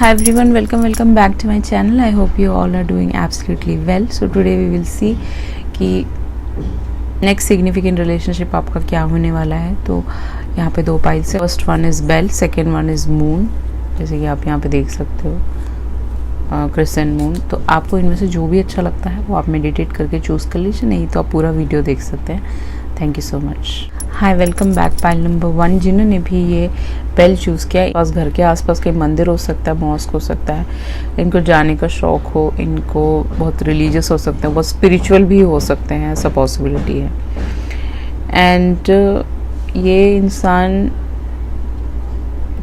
Hi everyone, welcome back to my channel. I hope you all are doing absolutely well. So today we will see कि next significant relationship आपका क्या होने वाला है. तो यहाँ पे दो पाइल्स है. First one is bell, second one is moon, जैसे कि आप यहाँ पे देख सकते हो, क्रिसेंट मून. तो आपको इनमें से जो भी अच्छा लगता है वो आप मेडिटेट करके चूज़ कर लीजिए, नहीं तो आप पूरा वीडियो देख सकते हैं. Thank you so much. Hi, welcome back. Pile number 1, जिन्होंने भी ये बेल चूज़ किया, पास घर के आसपास के मंदिर हो सकता है, मॉस्क हो सकता है, इनको जाने का शौक़ हो, इनको बहुत रिलीजियस हो सकते हैं, बहुत स्पिरिचुअल भी हो सकते हैं, ऐसा पॉसिबिलिटी है. एंड ये इंसान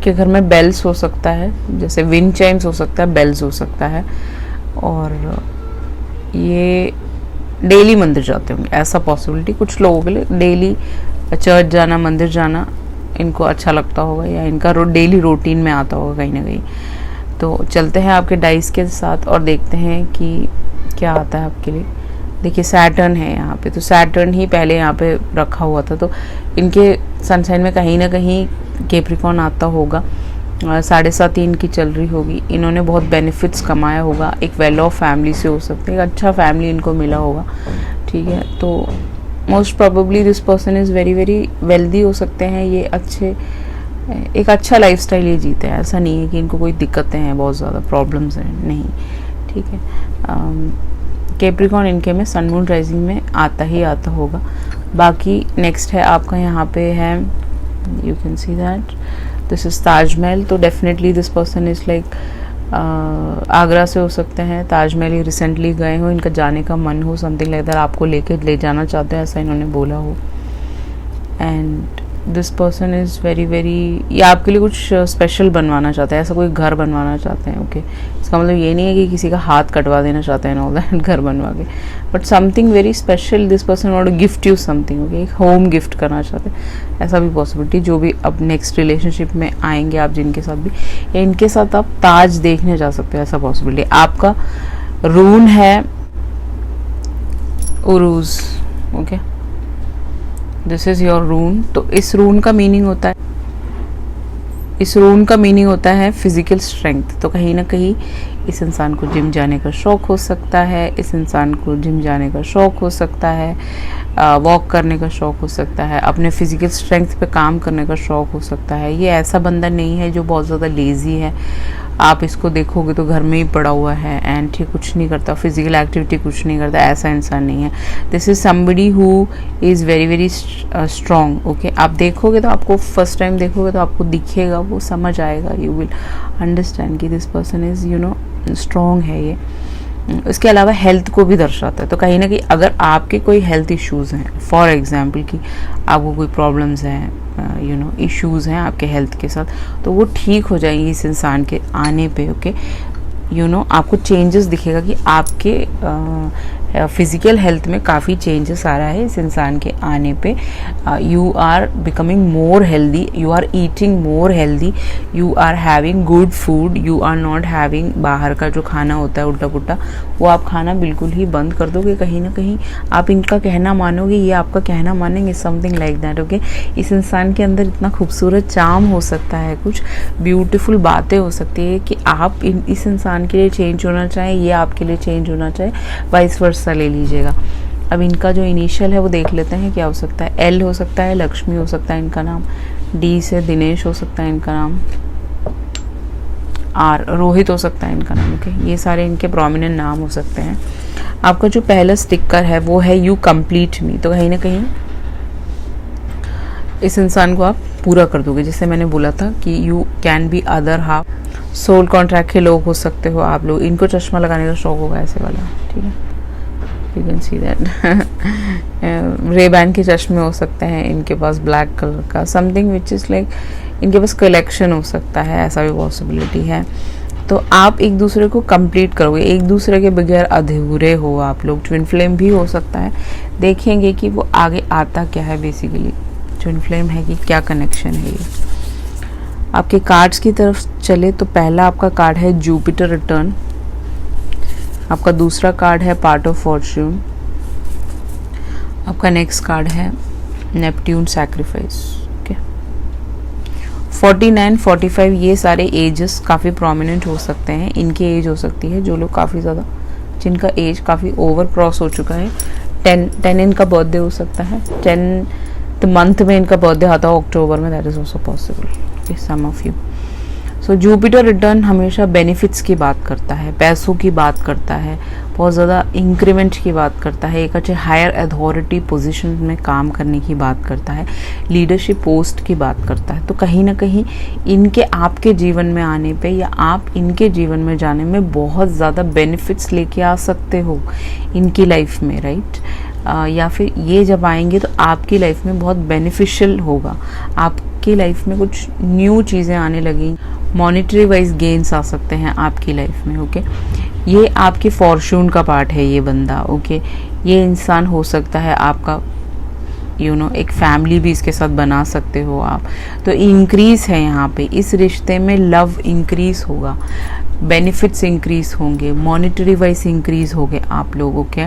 के घर में बेल्स हो सकता है, जैसे विंड चाइम्स हो सकता है, बेल्स हो सकता है, और ये डेली मंदिर जाते होंगे, ऐसा पॉसिबिलिटी. कुछ लोगों के लिए डेली चर्च जाना, मंदिर जाना इनको अच्छा लगता होगा, या इनका डेली रूटीन में आता होगा कहीं ना कहीं. तो चलते हैं आपके डाइस के साथ और देखते हैं कि क्या आता है आपके लिए. देखिए, सैटर्न है यहाँ पे, तो सैटर्न ही पहले यहाँ पे रखा हुआ था, तो इनके सनसाइन में कहीं ना कहीं कैप्रिकॉर्न आता होगा. 7.5 इनकी चल रही होगी. इन्होंने बहुत बेनिफिट्स कमाया होगा, एक वेल ऑफ फैमिली से हो सकते हैं, एक अच्छा फैमिली इनको मिला होगा. ठीक है, तो most probably this person is very very wealthy हो सकते हैं. ये एक अच्छा लाइफस्टाइल ये जीते हैं. ऐसा नहीं है कि इनको कोई दिक्कतें हैं, बहुत ज़्यादा प्रॉब्लम्स हैं, नहीं. ठीक है, कैप्रिकॉर्न इनके में सन मून राइजिंग में आता ही आता होगा. बाकी नेक्स्ट है आपका, यहाँ पे है, you can see that this is Taj Mahal. तो definitely this person is like Agra से हो सकते हैं, ताजमहल ही रिसेंटली गए हो, इनका जाने का मन हो, समथिंग लाइक दैट, आपको ले जाना चाहते हैं, ऐसा इन्होंने बोला हो. And this person is very very, ये आपके लिए कुछ स्पेशल बनवाना चाहते हैं, ऐसा कोई घर बनवाना चाहते हैं. ओके, इसका मतलब ये नहीं है कि किसी का हाथ कटवा देना चाहते हैं ऑल दैट घर बनवा के, but something very special. This person want to gift you something. Okay, एक होम गिफ्ट करना चाहते हैं, ऐसा भी पॉसिबिलिटी. जो भी अब नेक्स्ट रिलेशनशिप में आएंगे आप, जिनके साथ भी, या इनके साथ आप ताज देखने जा सकते हैं, ऐसा पॉसिबिलिटी. आपका रून है Uruj. Okay, this is your rune. तो इस रून का मीनिंग होता है फिजिकल स्ट्रेंथ. तो कहीं ना कहीं इस इंसान को जिम जाने का शौक़ हो सकता है, इस इंसान को जिम जाने का शौक़ हो सकता है, वॉक करने का शौक़ हो सकता है, अपने फिजिकल स्ट्रेंथ पे काम करने का शौक़ हो सकता है. ये ऐसा बंदा नहीं है जो बहुत ज़्यादा लेज़ी है. आप इसको देखोगे तो घर में ही पड़ा हुआ है एंड ठीक कुछ नहीं करता, फिजिकल एक्टिविटी कुछ नहीं करता, ऐसा इंसान नहीं है. This is somebody who is very very strong. Okay, आप देखोगे तो आपको फर्स्ट टाइम देखोगे तो आपको दिखेगा, वो समझ आएगा, यू विल अंडरस्टैंड कि दिस पर्सन इज़ स्ट्रॉन्ग है. ये इसके अलावा हेल्थ को भी दर्शाता है. तो कहीं ना कहीं अगर आपके कोई हेल्थ इश्यूज़ हैं, फॉर एग्जांपल कि आपको कोई प्रॉब्लम्स हैं, इश्यूज़ हैं आपके हेल्थ के साथ, तो वो ठीक हो जाएंगी इस इंसान के आने पे. ओके, आपको चेंजेस दिखेगा कि आपके फिज़िकल हेल्थ में काफ़ी चेंजेस आ रहा है इस इंसान के आने पे. You are becoming more healthy, you are eating more healthy, you are having good food, you are not having बाहर का जो खाना होता है उल्टा पुल्टा, वो आप खाना बिल्कुल ही बंद कर दोगे. कहीं ना कहीं आप इनका कहना मानोगे, ये आपका कहना मानेंगे, समथिंग लाइक दैट. ओके, इस इंसान के अंदर इतना खूबसूरत चार्म हो सकता है, कुछ ब्यूटीफुल बातें हो सकती है कि आप इस इंसान के लिए चेंज होना चाहें, ये आपके लिए चेंज होना चाहे, वाइस वर्सा ले लीजिएगा. अब इनका जो इनिशियल है वो देख लेते हैं क्या हो सकता है. एल हो सकता है, लक्ष्मी हो सकता है इनका नाम, डी से दिनेश हो सकता है इनका नाम, आर रोहित हो सकता है इनका नाम. ओके, ये सारे इनके प्रोमिनेंट नाम हो सकते हैं. आपका जो पहला स्टिकर है वो है यू कंप्लीट मी. तो कहीं ना कहीं इस इंसान को आप पूरा कर दोगे, जैसे मैंने बोला था कि you can be other half. Soul contract के लोग हो सकते हो आप लोग, इनको चश्मा लगाने का शौक होगा ऐसे वाला. ठीक है, you can see that. Ray Ban के चश्मे हो सकते हैं इनके पास, ब्लैक कलर का, समथिंग विच इज़ लाइक इनके पास कलेक्शन हो सकता है, ऐसा भी पॉसिबिलिटी है. तो आप एक दूसरे को कंप्लीट करोगे, एक दूसरे के बगैर अधूरे हो आप लोग. ट्विन फ्लेम भी हो सकता है, देखेंगे कि वो आगे आता क्या है. बेसिकली ट्विन फ्लेम है कि क्या कनेक्शन है ये. आपके कार्ड्स की तरफ चले तो पहला आपका कार्ड है जुपिटर रिटर्न, आपका दूसरा कार्ड है पार्ट ऑफ फॉर्च्यून, आपका नेक्स्ट कार्ड है नेपट्यून सैक्रिफाइस. ओके, 49, 45 ये सारे एजेस काफ़ी प्रोमिनेंट हो सकते हैं, इनकी एज हो सकती है। जो लोग काफ़ी ज़्यादा, जिनका एज काफ़ी ओवर क्रॉस हो चुका है, 10 इनका बर्थडे हो सकता है, 10th मंथ में इनका बर्थडे आता है अक्टूबर में, that is also possible, some of you. So Jupiter return हमेशा बेनिफिट्स की बात करता है, पैसों की बात करता है, बहुत ज़्यादा इंक्रीमेंट की बात करता है, एक अच्छे हायर अथॉरिटी पोजीशन में काम करने की बात करता है, लीडरशिप पोस्ट की बात करता है। तो कहीं ना कहीं इनके आपके जीवन में आने पे या आप इनके जीवन में जाने में बहुत ज़्यादा बेनिफिट्स लेके आ सकते हो इनकी लाइफ में, राइट। या फिर ये जब आएंगे तो आपकी लाइफ में बहुत बेनिफिशियल होगा, आपकी लाइफ में कुछ न्यू चीज़ें आने लगेंगी, मॉनेटरी वाइज गेन्स आ सकते हैं आपकी लाइफ में, ओके। ये आपके फॉर्चून का पार्ट है ये बंदा, ओके। ये इंसान हो सकता है आपका एक फैमिली भी इसके साथ बना सकते हो आप। तो इंक्रीज है यहाँ पे, इस रिश्ते में लव इंक्रीज होगा, बेनिफिट्स इंक्रीज होंगे, मॉनेटरी वाइज इंक्रीज होंगे आप लोगों के।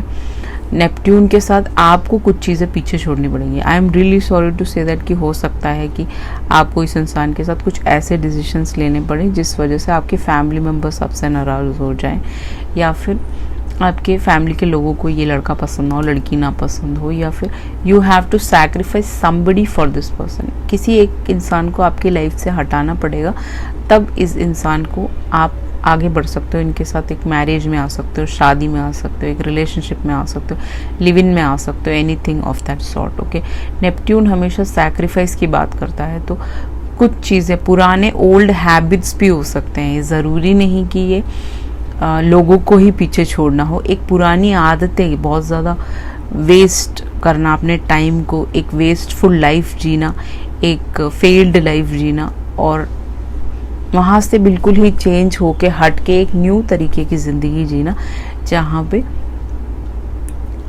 नेपट्यून के साथ आपको कुछ चीज़ें पीछे छोड़नी पड़ेंगी। I am really sorry to say that कि हो सकता है कि आपको इस इंसान के साथ कुछ ऐसे डिसीजंस लेने पड़े जिस वजह से आपके फैमिली मेम्बर्स आपसे नाराज़ हो जाएं, या फिर आपके फैमिली के लोगों को ये लड़का पसंद ना हो, लड़की ना पसंद हो, या फिर you have to sacrifice somebody for this person. किसी एक इंसान को आपकी लाइफ से हटाना पड़ेगा, तब इस इंसान को आप आगे बढ़ सकते हो, इनके साथ एक मैरिज में आ सकते हो, शादी में आ सकते हो, एक रिलेशनशिप में आ सकते हो, लिव इन में आ सकते हो, anything of that sort, okay. Neptune हमेशा सैक्रिफाइस की बात करता है, तो कुछ चीज़ें, पुराने ओल्ड हैबिट्स भी हो सकते हैं, ज़रूरी नहीं कि ये लोगों को ही पीछे छोड़ना हो। एक पुरानी आदतें, बहुत ज़्यादा वेस्ट करना अपने टाइम को, एक वेस्टफुल लाइफ जीना, एक फेल्ड लाइफ जीना, और वहाँ से बिल्कुल ही चेंज होके हट के एक न्यू तरीके की ज़िंदगी जीना, जहाँ पे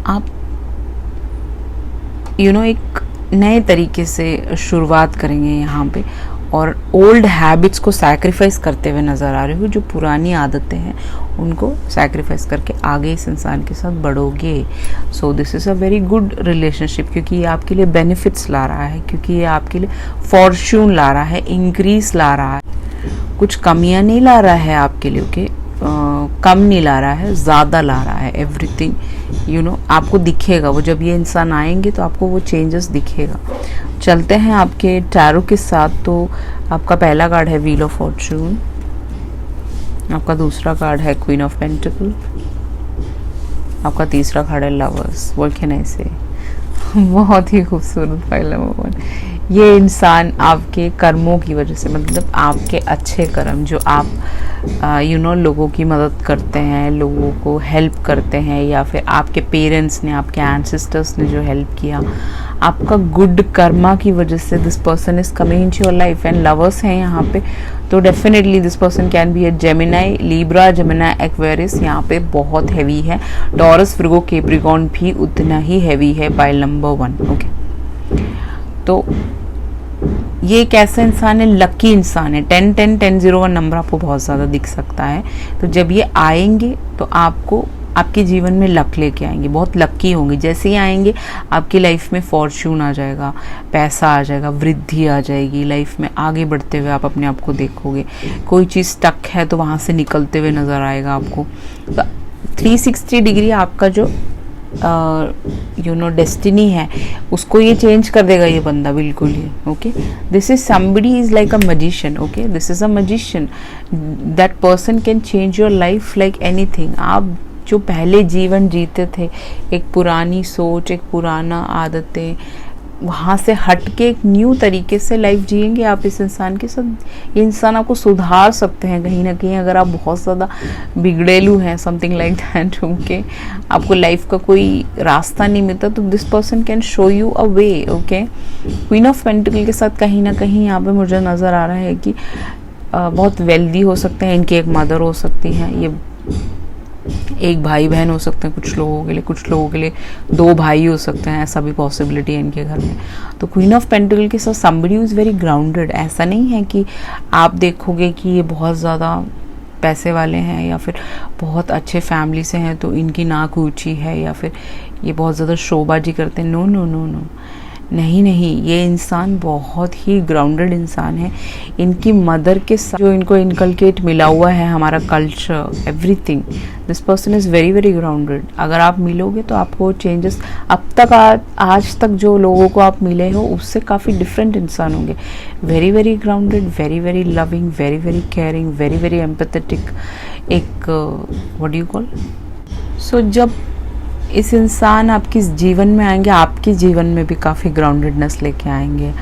आप एक नए तरीके से शुरुआत करेंगे यहाँ पे, और ओल्ड हैबिट्स को सैक्रिफाइस करते हुए नज़र आ रहे हो। जो पुरानी आदतें हैं उनको सैक्रिफाइस करके आगे इस इंसान के साथ बढ़ोगे। So this is a very good relationship, क्योंकि ये आपके लिए बेनिफिट्स ला रहा है, क्योंकि ये आपके लिए फॉर्च्यून ला रहा है, इंक्रीज ला रहा है, कुछ कमियां नहीं ला रहा है आपके लिए, ओके। कम नहीं ला रहा है, ज़्यादा ला रहा है, एवरीथिंग आपको दिखेगा। वो जब ये इंसान आएंगे तो आपको वो चेंजेस दिखेगा। चलते हैं आपके टैरो के साथ। तो आपका पहला कार्ड है व्हील ऑफ फॉर्चून, आपका दूसरा कार्ड है क्वीन ऑफ पेंटिकल, आपका तीसरा कार्ड है लवर्स। व्हाट कैन आई से, बहुत ही खूबसूरत फाइल नंबर 1। ये इंसान आपके कर्मों की वजह से, मतलब आपके अच्छे कर्म, जो आप लोगों की मदद करते हैं, लोगों को हेल्प करते हैं, या फिर आपके पेरेंट्स ने, आपके एंसेस्टर्स ने जो हेल्प किया, आपका गुड कर्मा की वजह से this person is coming into your life. And lovers हैं यहाँ पे, तो definitely this person can be A Gemini, Libra, Gemini, Aquarius, यहाँ पे बहुत हैवी है। टॉरस, विर्गो, कैप्रिकॉर्न भी उतना ही हैवी है, पाइल नंबर 1, ओके। तो ये एक ऐसा इंसान है, लकी इंसान है। 10-10-10-01 नंबर आपको बहुत ज़्यादा दिख सकता है। तो जब ये आएंगे तो आपको आपके जीवन में लक लेके आएंगे, बहुत लक्की होंगे। जैसे ही आएंगे आपकी लाइफ में फॉर्च्यून आ जाएगा, पैसा आ जाएगा, वृद्धि आ जाएगी लाइफ में। आगे बढ़ते हुए आप अपने आप को देखोगे, कोई चीज़ स्टक है तो वहाँ से निकलते हुए नज़र आएगा आपको। तो 360 डिग्री आपका जो डेस्टिनी है उसको ये चेंज कर देगा ये बंदा, बिल्कुल ही, okay. This is somebody is like a magician, okay. This is a magician, that person can change your life like anything. आप जो पहले जीवन जीते थे, एक पुरानी सोच, एक पुराना आदतें, वहाँ से हट के एक न्यू तरीके से लाइफ जिएंगे आप इस इंसान के साथ। ये इंसान आपको सुधार सकते हैं कहीं ना कहीं, अगर आप बहुत ज़्यादा बिगड़ेलू हैं, समथिंग लाइक दैट, ओके। आपको लाइफ का कोई रास्ता नहीं मिलता, तो this person can show you a way, okay. Queen of pentacle के साथ कहीं ना कहीं यहाँ पे मुझे नज़र आ रहा है कि बहुत वेल्दी हो सकते हैं, इनकी एक मदर हो सकती हैं, ये एक भाई बहन हो सकते हैं कुछ लोगों के लिए, कुछ लोगों के लिए 2 भाई हो सकते हैं, ऐसा भी पॉसिबिलिटी है इनके घर में। तो क्वीन ऑफ पेंटिकल के साथ समबडी इज़ वेरी ग्राउंडेड। ऐसा नहीं है कि आप देखोगे कि ये बहुत ज़्यादा पैसे वाले हैं या फिर बहुत अच्छे फैमिली से हैं तो इनकी नाक ऊंची है, या फिर ये बहुत ज़्यादा शोबाजी करते हैं। नो नो नो नो, नहीं नहीं, ये इंसान बहुत ही ग्राउंडेड इंसान है। इनकी मदर के साथ जो इनको इनकलकेट मिला हुआ है, हमारा culture, everything, this person is very very grounded. अगर आप मिलोगे तो आपको चेंजेस अब तक आज तक जो लोगों को आप मिले हो उससे काफ़ी डिफरेंट इंसान होंगे। Very very grounded, very very loving, very very caring, very very empathetic, एक व्हाट डू यू कॉल। सो जब इस इंसान आपके जीवन में आएंगे, आपके जीवन में भी काफ़ी ग्राउंडेडनेस लेके आएंगे,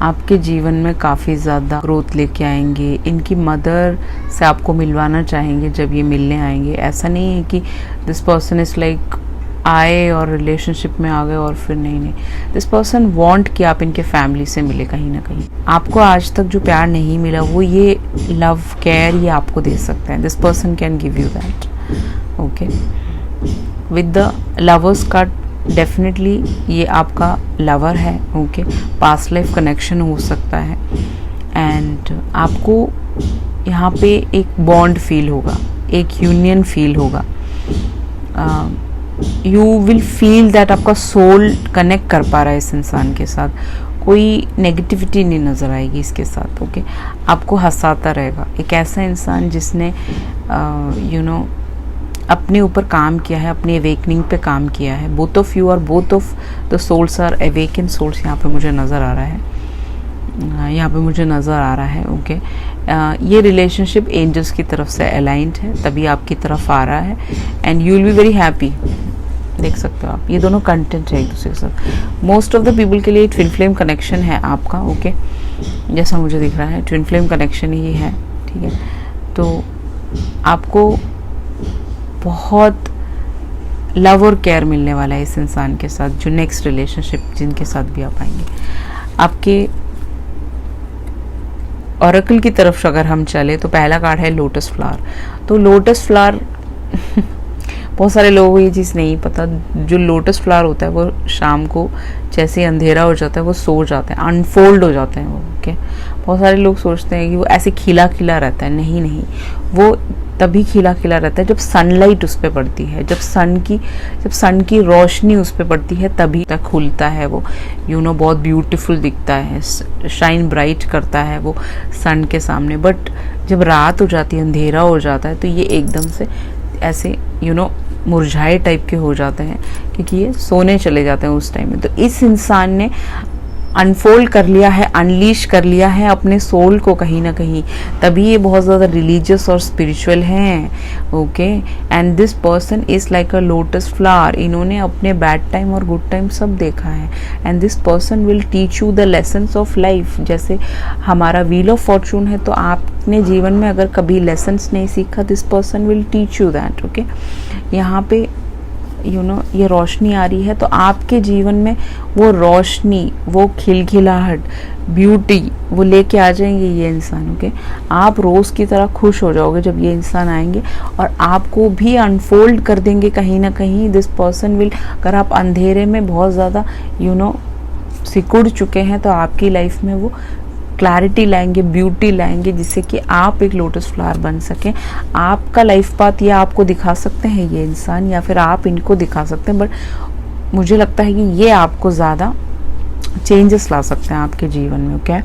आपके जीवन में काफ़ी ज़्यादा ग्रोथ लेके आएंगे। इनकी मदर से आपको मिलवाना चाहेंगे जब ये मिलने आएंगे। ऐसा नहीं है कि दिस पर्सन इज़ लाइक आए और रिलेशनशिप में आ गए और फिर नहीं, दिस पर्सन वांट कि आप इनके फैमिली से मिले कहीं ना कहीं। आपको आज तक जो प्यार नहीं मिला वो ये लव केयर ये आपको दे सकते हैं। This person can give you that, okay. With the lovers card, definitely ये आपका लवर है, ओके। पास्ट लाइफ कनेक्शन हो सकता है एंड आपको यहाँ पे एक बॉन्ड फील होगा, एक यूनियन फील होगा। यू विल फील दैट आपका सोल कनेक्ट कर पा रहा है इस इंसान के साथ। कोई नेगेटिविटी नहीं नज़र आएगी इसके साथ, ओके। आपको हंसाता रहेगा। एक ऐसा इंसान जिसने अपने ऊपर काम किया है, अपनी अवेकनिंग पे काम किया है। बोथ ऑफ यू और both of the souls are awaken souls, यहाँ पे मुझे नज़र आ रहा है, यहाँ पे मुझे नज़र आ रहा है, ओके। ये रिलेशनशिप एंजल्स की तरफ से अलाइंड है, तभी आपकी तरफ आ रहा है and you will be very happy. देख सकते हो आप, ये दोनों कंटेंट है एक दूसरे के साथ। मोस्ट ऑफ द पीपल के लिए ट्विन फ्लेम कनेक्शन है आपका, ओके। जैसा मुझे दिख रहा है ट्विन फ्लेम कनेक्शन ही है, ठीक है। तो आपको बहुत लव और केयर मिलने वाला है इस इंसान के साथ, जो नेक्स्ट रिलेशनशिप जिनके साथ भी आप आएंगे। आपके ऑरेकल की तरफ अगर हम चले तो पहला कार्ड है लोटस फ्लावर। तो लोटस फ्लावर बहुत सारे लोगों को ये चीज़ नहीं पता, जो लोटस फ्लावर होता है वो शाम को जैसे ही अंधेरा हो जाता है वो सो जाते हैं, अनफोल्ड हो जाते हैं वो, ओके। बहुत सारे लोग सोचते हैं कि वो ऐसे खिला खिला रहता है, नहीं नहीं, वो तभी खिला खिला रहता है जब सनलाइट उस पर पड़ती है, जब सन की रोशनी उस पर पड़ती है तभी तक खुलता है वो, बहुत ब्यूटीफुल दिखता है, शाइन ब्राइट करता है वो सन के सामने। बट जब रात हो जाती है, अंधेरा हो जाता है, तो ये एकदम से ऐसे मुरझाए टाइप के हो जाते हैं, क्योंकि ये सोने चले जाते हैं उस टाइम में। तो इस इंसान ने अनफोल्ड कर लिया है, अनलीश कर लिया है अपने सोल को कहीं ना कहीं, तभी ये बहुत ज़्यादा रिलीजियस और स्पिरिचुअल हैं, okay. And this person is like a lotus flower. इन्होंने अपने बैड टाइम और गुड टाइम सब देखा है and this person will teach you the lessons of life. जैसे हमारा व्हील ऑफ फॉर्चून है, तो आपने जीवन में अगर कभी लेसन्स नहीं सीखा, this person will teach you that, okay. यहाँ पे ये रोशनी आ रही है, तो आपके जीवन में वो रोशनी, वो खिलखिलाहट, ब्यूटी वो लेके आ जाएंगे ये इंसान, ओके। आप रोज की तरह खुश हो जाओगे जब ये इंसान आएंगे और आपको भी अनफोल्ड कर देंगे कहीं ना कहीं। दिस पर्सन विल, अगर आप अंधेरे में बहुत ज़्यादा सिकुड़ चुके हैं, तो आपकी लाइफ में वो क्लैरिटी लाएंगे, ब्यूटी लाएंगे, जिससे कि आप एक लोटस फ्लावर बन सकें। आपका लाइफ पाथ या आपको दिखा सकते हैं ये इंसान, या फिर आप इनको दिखा सकते हैं, बट मुझे लगता है कि ये आपको ज़्यादा चेंजेस ला सकते हैं आपके जीवन में, ओके।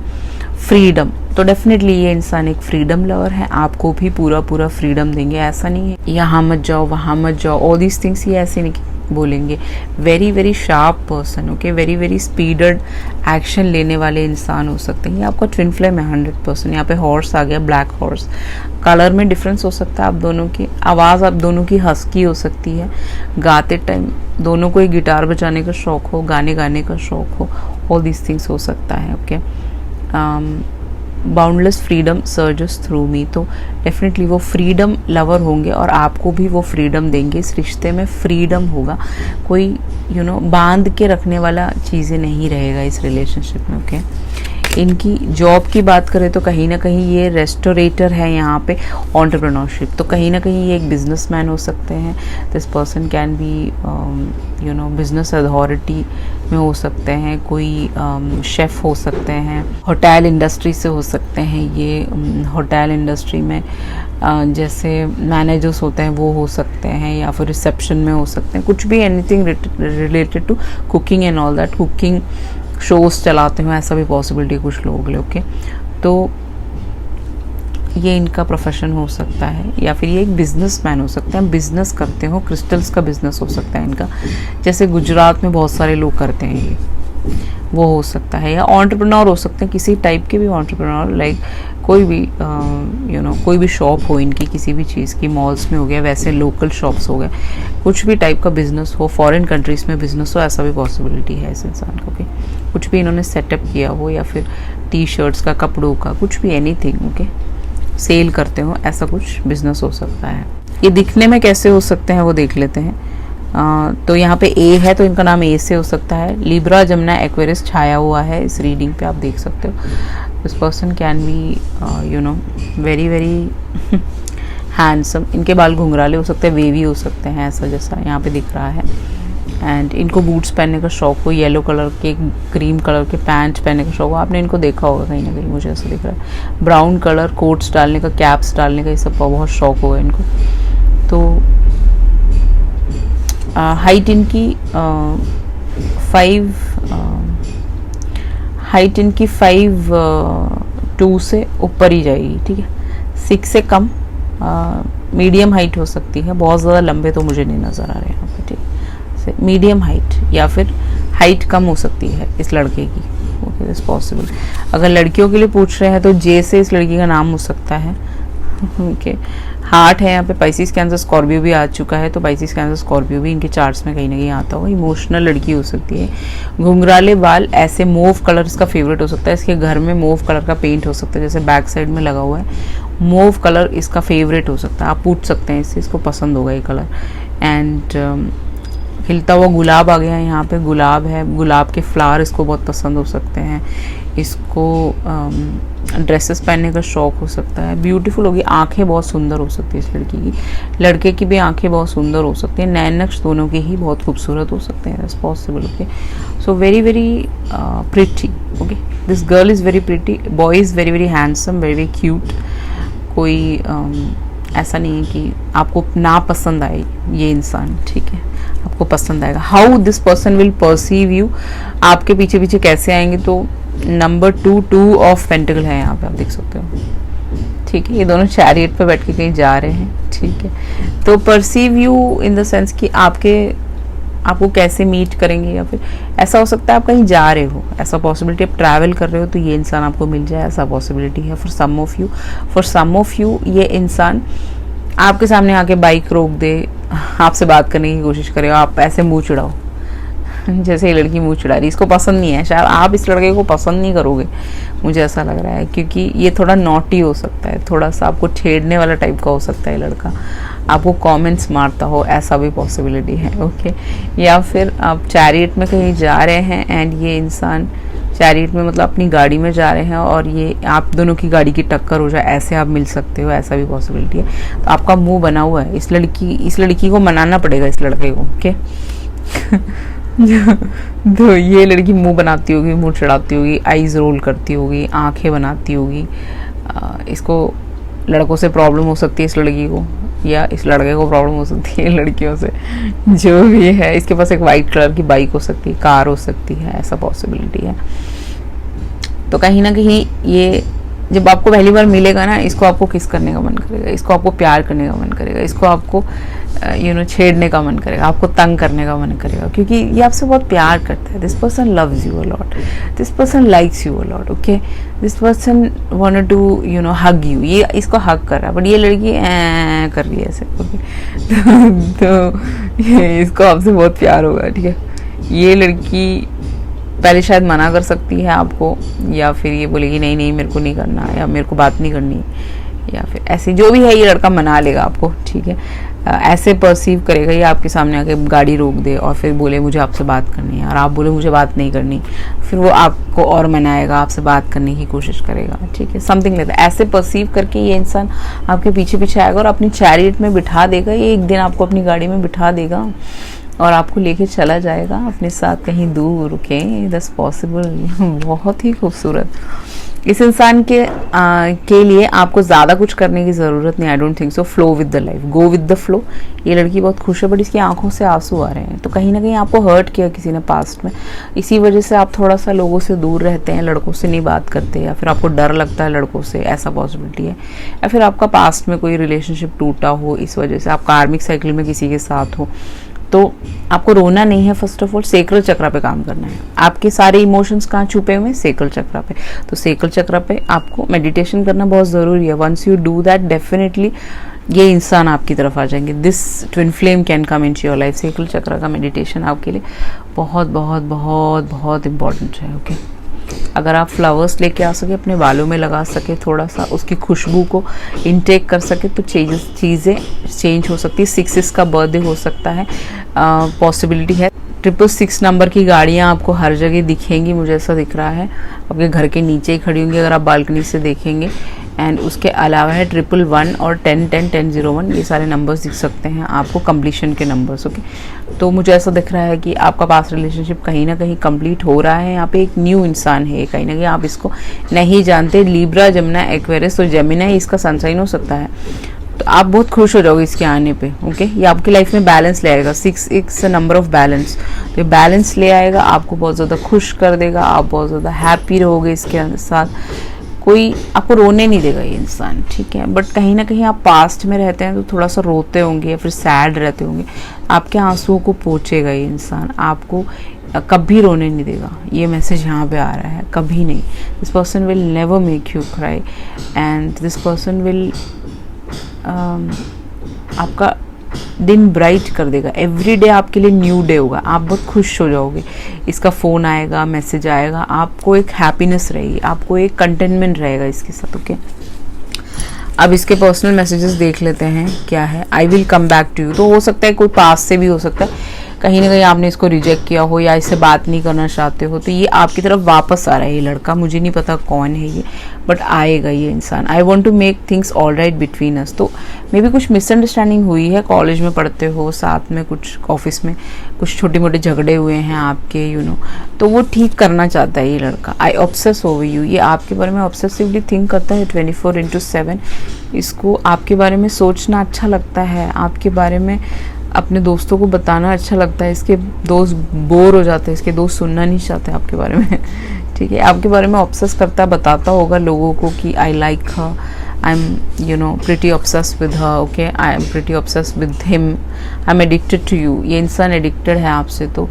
फ्रीडम, तो डेफिनेटली ये इंसान एक फ्रीडम लवर है, आपको भी पूरा पूरा फ्रीडम देंगे। ऐसा नहीं है यहाँ मत जाओ, वहाँ मत जाओ, ऑल दीज थिंग्स, ये ऐसे नहीं बोलेंगे। Very very sharp person, okay, very very speeded action लेने वाले इंसान हो सकते हैं। ये आपका ट्विन फ्लेम है 100%। यहाँ पे हॉर्स आ गया, ब्लैक हॉर्स। कलर में डिफरेंस हो सकता है आप दोनों की, आवाज़ आप दोनों की हस्की हो सकती है, गाते टाइम दोनों को एक गिटार बजाने का शौक हो, गाने गाने का शौक हो, ऑल दीज थिंग्स हो सकता है, okay. Boundless freedom surges through me, तो डेफिनेटली वो फ्रीडम लवर होंगे और आपको भी वो फ्रीडम देंगे। इस रिश्ते में फ्रीडम होगा, कोई बांध के रखने वाला चीज़ें नहीं रहेगा इस रिलेशनशिप में, ओके। इनकी जॉब की बात करें तो कहीं ना कहीं ये रेस्टोरेटर है, यहाँ पे एंटरप्रेन्योरशिप, तो कहीं ना कहीं ये एक बिजनेसमैन हो सकते हैं। This person can be business authority में हो सकते हैं, कोई शेफ़ हो सकते हैं, होटल इंडस्ट्री से हो सकते हैं ये, होटल इंडस्ट्री में जैसे मैनेजर्स होते हैं वो हो सकते हैं, या फिर रिसेप्शन में हो सकते हैं, कुछ भी, anything related to cooking and all that, cooking shows चलाते हो, ऐसा भी पॉसिबिलिटी है कुछ लोगों के लिए। ओके, तो ये इनका प्रोफेशन हो सकता है, या फिर ये एक बिजनेसमैन हो सकता है, बिजनेस करते हो, क्रिस्टल्स का बिजनेस हो सकता है इनका, जैसे गुजरात में बहुत सारे लोग करते हैं ये, वो हो सकता है। या एंटरप्रेन्योर हो सकते हैं, किसी टाइप के भी एंटरप्रेन्योर, लाइक कोई भी कोई भी शॉप हो इनकी, किसी भी चीज़ की, मॉल्स में हो गया, वैसे लोकल शॉप्स हो गए, कुछ भी टाइप का बिजनेस हो, फॉरेन कंट्रीज में बिजनेस हो, ऐसा भी पॉसिबिलिटी है इस इंसान को। ओके, कुछ भी इन्होंने सेटअप किया हो, या फिर टी शर्ट्स का, कपड़ों का, कुछ भी, एनीथिंग। ओके, सेल करते हो, ऐसा कुछ बिजनेस हो सकता है। ये दिखने में कैसे हो सकते हैं वो देख लेते हैं। तो यहाँ पे ए है, तो इनका नाम ए से हो सकता है। लिब्रा, जमुना, एक्वेरियस छाया हुआ है इस रीडिंग पे, आप देख सकते हो। This person can be very very handsome. इनके बाल घुंघराले हो सकते हैं, वेवी हो सकते हैं, ऐसा जैसा यहाँ पे दिख रहा है। एंड इनको बूट्स पहनने का शौक हो, येलो कलर के, क्रीम कलर के पैंट पहनने का शौक हो, आपने इनको देखा होगा कहीं ना कहीं, मुझे ऐसा दिख रहा है। ब्राउन कलर कोट्स डालने का, कैप्स डालने का, ये सब का बहुत शौक होगा इनको। तो हाइट इनकी 5'2" से ऊपर ही जाएगी, ठीक है। 6 से कम मीडियम हाइट हो सकती है, बहुत ज़्यादा लंबे तो मुझे नहीं नज़र आ रहे यहाँ पे, ठीक है। मीडियम हाइट, या फिर हाइट कम हो सकती है इस लड़के की। Okay, it's possible. अगर लड़कियों के लिए पूछ रहे हैं तो जे से इस लड़की का नाम हो सकता है। ओके, हार्ट है यहाँ पे, पाइसिस, कैंसर, स्कॉर्पियो भी आ चुका है, तो पाइसिस, कैंसर, स्कॉर्पियो भी इनके चार्ट्स में कहीं ना कहीं आता होगा। इमोशनल लड़की हो सकती है, घुंघराले बाल, ऐसे मोव कलर इसका फेवरेट हो सकता है। इसके घर में मोव कलर का पेंट हो सकता है, जैसे बैक साइड में लगा हुआ है, मोव कलर इसका फेवरेट हो सकता है। आप पूछ सकते हैं इससे, इसको पसंद होगा ये कलर। एंड खिलता हुआ गुलाब आ गया है यहाँ पे, गुलाब है, गुलाब के फ्लावर इसको बहुत पसंद हो सकते हैं। इसको ड्रेसेस पहनने का शौक हो सकता है। ब्यूटीफुल होगी, आंखें बहुत सुंदर हो सकती है इस लड़की की, लड़के की भी आंखें बहुत सुंदर हो सकती हैं, नैन नक्श दोनों के ही बहुत खूबसूरत हो सकते हैं। It's possible. Okay, so very very pretty. Okay, this girl is very pretty, boy is very very handsome, very very cute. कोई ऐसा नहीं है कि आपको ना पसंद आए ये इंसान, ठीक है, आपको पसंद आएगा। How this person will perceive you, आपके पीछे पीछे कैसे आएंगे, तो नंबर 2 ऑफ पेंटिकल है यहाँ पे, आप देख सकते हो, ठीक है। ये दोनों चैरियट पे बैठ के कहीं जा रहे हैं, ठीक है। तो perceive you in the sense कि आपको कैसे मीट करेंगे, या फिर ऐसा हो सकता है आप कहीं जा रहे हो, ऐसा पॉसिबिलिटी, आप ट्रैवल कर रहे हो तो ये इंसान आपको मिल जाए, ऐसा पॉसिबिलिटी है फॉर सम ऑफ यू। ये इंसान आपके सामने आके बाइक रोक दे, आपसे बात करने की कोशिश करे, आप ऐसे मुंह चिढ़ाओ, जैसे ये लड़की मुंह चिढ़ा रही, इसको पसंद नहीं है, शायद आप इस लड़के को पसंद नहीं करोगे, मुझे ऐसा लग रहा है, क्योंकि ये थोड़ा नॉटी हो सकता है, थोड़ा सा आपको छेड़ने वाला टाइप का हो सकता है लड़का, आपको कमेंट्स मारता हो, ऐसा भी पॉसिबिलिटी है। ओके, या फिर आप चैरियट में कहीं जा रहे हैं, एंड ये इंसान चैरियट में मतलब अपनी गाड़ी में जा रहे हैं, और ये आप दोनों की गाड़ी की टक्कर हो जाए, ऐसे आप मिल सकते हो, ऐसा भी पॉसिबिलिटी है। तो आपका मुंह बना हुआ है, इस लड़की को मनाना पड़ेगा, इस लड़के को। ओके तो ये लड़की मुंह बनाती होगी, मुंह चढ़ाती होगी, आईज रोल करती होगी, आंखें बनाती होगी। इसको लड़कों से प्रॉब्लम हो सकती है इस लड़की को, या इस लड़के को प्रॉब्लम हो सकती है लड़कियों से, जो भी है। इसके पास एक वाइट कलर की बाइक हो सकती है, कार हो सकती है, ऐसा पॉसिबिलिटी है। तो कहीं ना कहीं ये जब आपको पहली बार मिलेगा ना, इसको आपको किस करने का मन करेगा, इसको आपको प्यार करने का मन करेगा, इसको आपको छेड़ने का मन करेगा, आपको तंग करने का मन करेगा, क्योंकि ये आपसे बहुत प्यार करता है। This person loves you a lot, this person likes you a lot. Okay, this person wanted to hug you, ये इसको हग कर रहा है, बट ये लड़की कर रही है ऐसे। ओके तो इसको आपसे बहुत प्यार होगा, ठीक है। ये लड़की पहले शायद मना कर सकती है आपको, या फिर ये बोलेगी नहीं नहीं मेरे को नहीं करना, या मेरे को बात नहीं करनी, या फिर ऐसे जो भी है ये लड़का मना लेगा आपको, ठीक है। ऐसे परसीव करेगा ये, आपके सामने आके गाड़ी रोक दे और फिर बोले मुझे आपसे बात करनी है, और आप बोले मुझे बात नहीं करनी, फिर वो आपको और मनाएगा, आपसे बात करने की कोशिश करेगा, ठीक है। Something like that. ऐसे परसीव करके ये इंसान आपके पीछे पीछे आएगा और अपनी चैरियट में बिठा देगा। ये एक दिन आपको अपनी गाड़ी में बिठा देगा और आपको लेके चला जाएगा अपने साथ कहीं दूर। Okay, that's possible. बहुत ही खूबसूरत। इस इंसान के लिए आपको ज़्यादा कुछ करने की ज़रूरत नहीं, I don't think so. Flow with the life, go with the flow. ये लड़की बहुत खुश है बट इसकी आंखों से आंसू आ रहे हैं, तो कहीं ना कहीं आपको हर्ट किया किसी ने पास्ट में, इसी वजह से आप थोड़ा सा लोगों से दूर रहते हैं, लड़कों से नहीं बात करते, या फिर आपको डर लगता है लड़कों से, ऐसा पॉसिबिलिटी है। या फिर आपका पास्ट में कोई रिलेशनशिप टूटा हो, इस वजह से आप कार्मिक साइकिल में किसी के साथ हो। तो आपको रोना नहीं है, फर्स्ट ऑफ ऑल सेक्रल चक्र पे काम करना है। आपके सारे इमोशंस कहाँ छुपे हुए हैं? सेक्रल चक्र पे। तो सेक्रल चक्र पे आपको मेडिटेशन करना बहुत ज़रूरी है। Once you do that, definitely ये इंसान आपकी तरफ आ जाएंगे। This twin flame can come in your life. Sacral chakra का मेडिटेशन आपके लिए बहुत बहुत बहुत बहुत इंपॉर्टेंट है। ओके, अगर आप फ्लावर्स लेके आ सके, अपने बालों में लगा सके, थोड़ा सा उसकी खुशबू को इनटेक कर सके, तो चीज़ें चेंज हो सकती है। 6 का बर्थडे हो सकता है, पॉसिबिलिटी है। 666 नंबर की गाड़ियाँ आपको हर जगह दिखेंगी, मुझे ऐसा दिख रहा है। आपके घर के नीचे ही खड़ी होंगी अगर आप बालकनी से देखेंगे। एंड उसके अलावा है 111 और 1001, ये सारे नंबर्स दिख सकते हैं आपको, कंप्लीशन के नंबर्स। ओके, तो मुझे ऐसा दिख रहा है कि आपका पास्ट रिलेशनशिप कहीं ना कहीं कंप्लीट हो रहा है। यहाँ पे एक न्यू इंसान है, कहीं ना कहीं आप इसको नहीं जानते। लिब्रा, जमुना, एक्वेरियस, तो जेमिनी इसका सनसाइन हो सकता है। तो आप बहुत खुश हो जाओगे इसके आने पे। ओके, ये आपकी लाइफ में बैलेंस ले आएगा। 6 इट्स नंबर ऑफ बैलेंस, तो ये बैलेंस ले आएगा, आपको बहुत ज़्यादा खुश कर देगा, आप बहुत ज़्यादा हैप्पी रहोगे इसके साथ। कोई आपको रोने नहीं देगा ये इंसान, ठीक है। बट कहीं ना कहीं आप पास्ट में रहते हैं तो थोड़ा सा रोते होंगे या फिर सैड रहते होंगे, आपके आंसुओं को पोंछेगा ये इंसान, आपको कभी रोने नहीं देगा। ये मैसेज यहाँ पे आ रहा है, कभी नहीं। This person will never make you cry and this person will आपका दिन ब्राइट कर देगा। एवरी डे आपके लिए न्यू डे होगा, आप बहुत खुश हो जाओगे। इसका फ़ोन आएगा, मैसेज आएगा, आपको एक हैप्पीनेस रहेगी, आपको एक कंटेनमेंट रहेगा इसके साथ। ओके, अब इसके पर्सनल मैसेजेस देख लेते हैं क्या है। I will come back to you, तो हो सकता है कोई पास से भी हो सकता है, कहीं ना कहीं आपने इसको रिजेक्ट किया हो या इससे बात नहीं करना चाहते हो, तो ये आपकी तरफ वापस आ रहा है ये लड़का। मुझे नहीं पता कौन है ये, बट आएगा ये इंसान। I want to make things all right between us. तो मे बी कुछ मिसअंडरस्टैंडिंग हुई है, कॉलेज में पढ़ते हो साथ में, कुछ ऑफिस में कुछ छोटे मोटे झगड़े हुए हैं आपके, यू नो, तो वो ठीक करना चाहता है ये लड़का। आई ऑब्सेस ओवर यू, ये आपके बारे में ऑब्सेसिवली थिंक करता है 24/7। इसको आपके बारे में सोचना अच्छा लगता है, आपके बारे में अपने दोस्तों को बताना अच्छा लगता है। इसके दोस्त बोर हो जाते हैं, इसके दोस्त सुनना नहीं चाहते आपके बारे में, ठीक है। आपके बारे में ऑब्सेस करता है, बताता होगा लोगों को कि I like her, I am you know pretty obsess with her, okay, I am pretty obsess with him, I am addicted to you. ये इंसान एडिक्टेड है आपसे। तो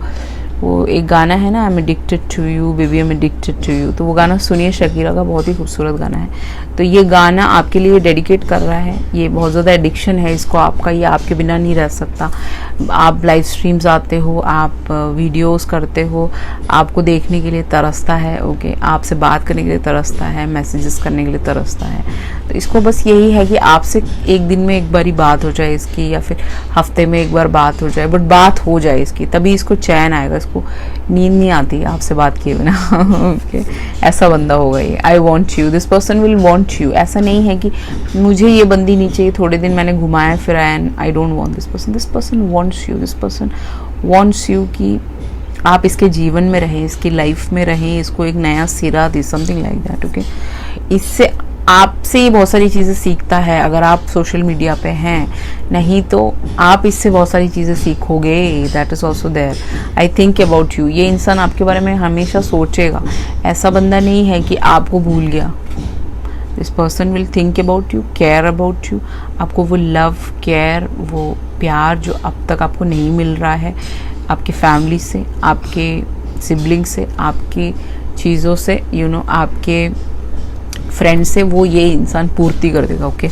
वो एक गाना है ना, I am addicted to you baby, I am addicted to you, तो वो गाना सुनिए, शकीरा का बहुत ही खूबसूरत गाना है। तो ये गाना आपके लिए डेडिकेट कर रहा है। ये बहुत ज़्यादा एडिक्शन है इसको आपका, ये आपके बिना नहीं रह सकता। आप लाइव स्ट्रीम्स आते हो, आप वीडियोस करते हो, आपको देखने के लिए तरसता है, ओके, आपसे बात करने के लिए तरसता है, मैसेजेस करने के लिए तरसता है। तो इसको बस यही है कि आपसे एक दिन में एक बारी बात हो जाए इसकी, या फिर हफ्ते में एक बार बात हो जाए, बट बात हो जाए इसकी, तभी इसको चैन आएगा। इसको नींद नहीं आती आपसे बात किए बिना, ओके, ऐसा बंदा होगा ये। I want you, this person will want you. ऐसा नहीं है कि मुझे ये बंदी नहीं चाहिए, थोड़े दिन मैंने घुमाया फिराया and I don't want this person. This person wants you, this person wants you कि आप इसके जीवन में रहें, इसकी लाइफ में रहें, इसको एक नया सिरा दे, समथिंग लाइक दैट। ओके, इससे आपसे ही बहुत सारी चीज़ें सीखता है अगर आप सोशल मीडिया पे हैं, नहीं तो आप इससे बहुत सारी चीज़ें सीखोगे। That is also there. I think about you, ये इंसान आपके बारे में हमेशा सोचेगा। ऐसा बंदा नहीं है कि आपको भूल गया। This person will think about you, care about you. आपको वो लव, केयर, वो प्यार जो अब तक आपको नहीं मिल रहा है आपकी फैमिली से, आपके सिबलिंग से, आपकी चीज़ों से, यू नो, आपके फ्रेंड से, वो ये इंसान पूर्ति कर देगा। ओके,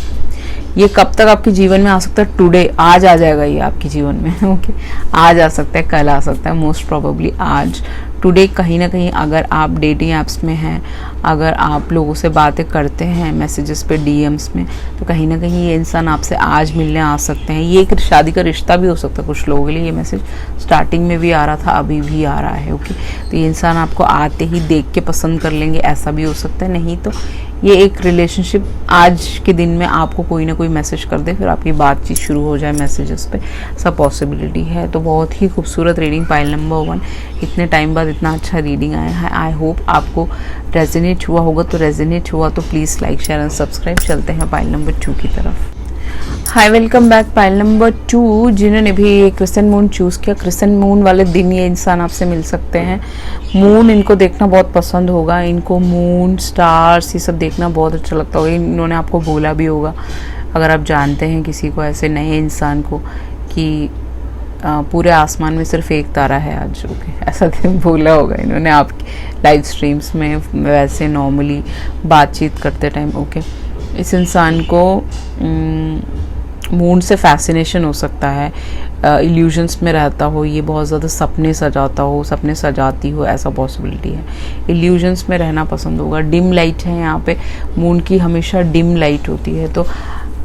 ये कब तक आपके जीवन में आ सकता है? टुडे, आज आ जाएगा ये आपके जीवन में। ओके, आज आ सकता है, कल आ सकता है, मोस्ट प्रोबेबली आज, टुडे। कहीं ना कहीं अगर आप डेटिंग ऐप्स में हैं, अगर आप लोगों से बातें करते हैं मैसेजेस पे, डीएम्स में, तो कहीं ना कहीं ये इंसान आपसे आज मिलने आ सकते हैं। ये एक शादी का रिश्ता भी हो सकता है कुछ लोगों के लिए। ये मैसेज स्टार्टिंग में भी आ रहा था, अभी भी आ रहा है। ओके, तो ये इंसान आपको आते ही देख के पसंद कर लेंगे, ऐसा भी हो सकता है। नहीं तो ये एक रिलेशनशिप आज के दिन में आपको कोई ना कोई मैसेज कर दे, फिर आपकी बातचीत शुरू हो जाए मैसेजेस पे, सब पॉसिबिलिटी है। तो बहुत ही खूबसूरत रीडिंग पाइल नंबर 1, इतने टाइम बाद इतना अच्छा रीडिंग आया है। आई होप आपको रेजोनेट हुआ होगा, तो रेजोनेट हुआ तो please like share and subscribe. चलते हैं पाइल नंबर 2 की तरफ। हाय, वेलकम बैक। पाइल नंबर 2, जिन्होंने भी क्रिसेंट मून चूज़ किया, क्रिसेंट मून वाले दिन ये इंसान आपसे मिल सकते हैं। मून इनको देखना बहुत पसंद होगा, इनको मून, स्टार्स, ये सब देखना बहुत अच्छा लगता होगा। इन्होंने आपको बोला भी होगा, अगर आप जानते हैं किसी को, ऐसे नए इंसान को, कि पूरे आसमान में सिर्फ एक तारा है आज, ओके, ऐसा बोला होगा इन्होंने आपकी लाइव स्ट्रीम्स में, वैसे नॉर्मली बातचीत करते टाइम, ओके। इस इंसान को मून से फैसिनेशन हो सकता है, इल्यूजन्स में रहता हो, ये बहुत ज़्यादा सपने सजाता हो, सपने सजाती हो, ऐसा पॉसिबिलिटी है। इल्यूजन्स में रहना पसंद होगा। डिम लाइट है यहाँ पे, मून की हमेशा डिम लाइट होती है, तो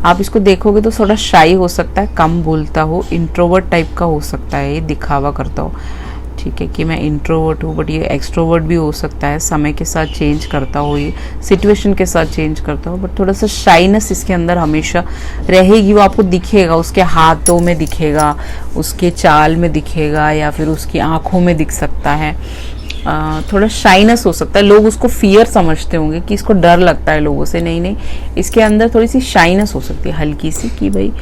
आप इसको देखोगे तो थोड़ा शाई हो सकता है, कम बोलता हो, इंट्रोवर्ट टाइप का हो सकता है, ये दिखावा करता हो, ठीक है, कि मैं इंट्रोवर्ट हूँ, बट ये एक्सट्रोवर्ट भी हो सकता है। समय के साथ चेंज करता हो, ये सिचुएशन के साथ चेंज करता हो, बट थोड़ा सा शाइनेस इसके अंदर हमेशा रहेगी। वो आपको दिखेगा, उसके हाथों में दिखेगा, उसके चाल में दिखेगा, या फिर उसकी आंखों में दिख सकता है। थोड़ा शाइनेस हो सकता है, लोग उसको फियर समझते होंगे कि इसको डर लगता है लोगों से, नहीं, इसके अंदर थोड़ी सी शाइनेस हो सकती है, हल्की सी, कि भाई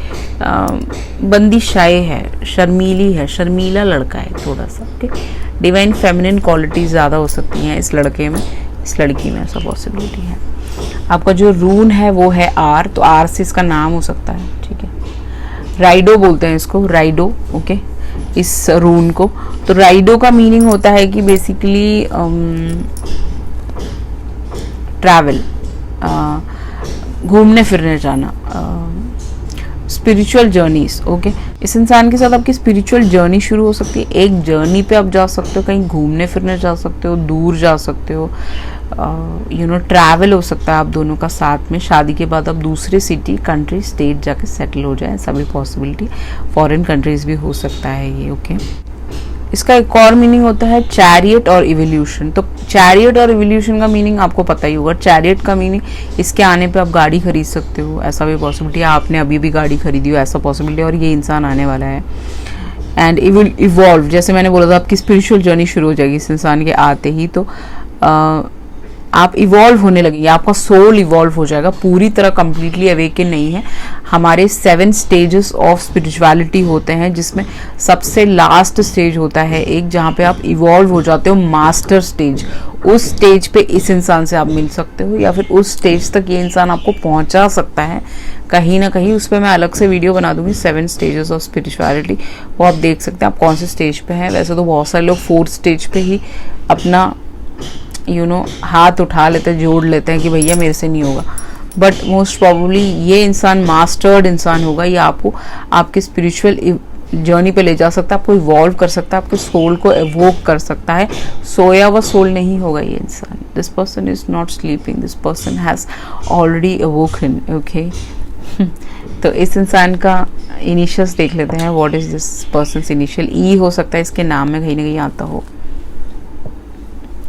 बंदी शाय है, शर्मीली है, शर्मीला लड़का है थोड़ा सा, ओके। डिवाइन फेमिनिन क्वालिटीज ज़्यादा हो सकती हैं इस लड़के में, इस लड़की में, ऐसा पॉसिबिलिटी है। आपका जो रून है वो है आर, तो आर से इसका नाम हो सकता है, ठीक है। राइडो बोलते हैं इसको, राइडो, ओके, इस रून को। तो राइडो का मीनिंग होता है कि बेसिकली ट्रैवल, घूमने फिरने जाना, स्पिरिचुअल जर्नीज, ओके। इस इंसान के साथ आपकी स्पिरिचुअल जर्नी शुरू हो सकती है। एक जर्नी पे आप जा सकते हो, कहीं घूमने फिरने जा सकते हो, दूर जा सकते हो, ट्रैवल हो सकता है आप दोनों का साथ में। शादी के बाद आप दूसरे सिटी, कंट्री, स्टेट जाके सेटल हो जाए, सभी पॉसिबिलिटी। फॉरेन कंट्रीज भी हो सकता है ये, ओके। इसका एक और मीनिंग होता है चैरियट और इवोल्यूशन। तो चैरियट और इवोल्यूशन का मीनिंग आपको पता ही होगा। चैरियट का मीनिंग, इसके आने पे आप गाड़ी खरीद सकते हो, ऐसा भी पॉसिबिलिटी है। आपने अभी भी गाड़ी खरीदी हो, ऐसा पॉसिबिलिटी है, और ये इंसान आने वाला है। एंड इवॉल्व, जैसे मैंने बोला था, आपकी स्पिरिचुअल जर्नी शुरू हो जाएगी इस इंसान के आते ही। तो आप इवॉल्व होने लगेंगे, आपका सोल इवॉल्व हो जाएगा, पूरी तरह कंप्लीटली अवेकन नहीं है। हमारे 7 स्टेजेस ऑफ स्पिरिचुअलिटी होते हैं, जिसमें सबसे लास्ट स्टेज होता है एक, जहाँ पे आप इवॉल्व हो जाते हो, मास्टर स्टेज। उस स्टेज पे इस इंसान से आप मिल सकते हो, या फिर उस स्टेज तक ये इंसान आपको पहुंचा सकता है कहीं ना कहीं। उस पर मैं अलग से वीडियो बना दूंगी, 7 स्टेजेस ऑफ स्पिरिचुअलिटी, वो आप देख सकते हैं आप कौन से स्टेज पे हैं। वैसे तो बहुत सारे लोग 4th स्टेज पे ही अपना हाथ उठा लेते हैं, जोड़ लेते हैं कि भैया मेरे से नहीं होगा, बट मोस्ट प्रोबेबली ये इंसान मास्टर्ड इंसान होगा। ये आपको आपके स्पिरिचुअल जर्नी पे ले जा सकता है, आपको इवॉल्व कर सकता है, आपके सोल को एवोक कर सकता है। सोया हुआ सोल नहीं होगा ये इंसान। This person is not sleeping, this person has already awoken, okay. तो इस इंसान का इनिशियल्स देख लेते हैं। What is this person's initial? E हो सकता है इसके नाम में, कहीं ना कहीं आता हो।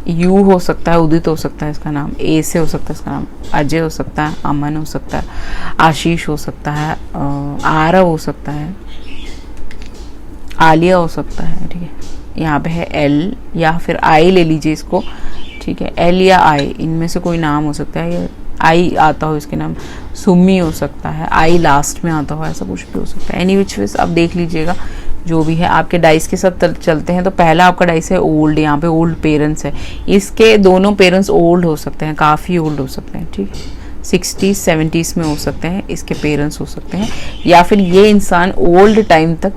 यू हो सकता है, उदित हो सकता है इसका नाम। ए से हो सकता है इसका नाम। अजय हो सकता है, अमन हो सकता है, आशीष हो सकता है, आरव हो सकता है, आलिया हो सकता है, ठीक है। यहाँ पे है एल या फिर आई, ले लीजिए इसको, ठीक है। एल या आई, इनमें से कोई नाम हो सकता है। आई आता हो इसके नाम, सुमी हो सकता है, आई लास्ट में आता हो, ऐसा कुछ भी हो सकता है। एनी विच वेज आप देख लीजिएगा जो भी है। आपके डाइस के साथ चलते हैं, तो पहला आपका डाइस है ओल्ड, यहाँ पे ओल्ड पेरेंट्स है। इसके दोनों पेरेंट्स ओल्ड हो सकते हैं, काफ़ी ओल्ड हो सकते हैं, ठीक है। 60s 70s में हो सकते हैं इसके पेरेंट्स हो सकते हैं, या फिर ये इंसान ओल्ड टाइम तक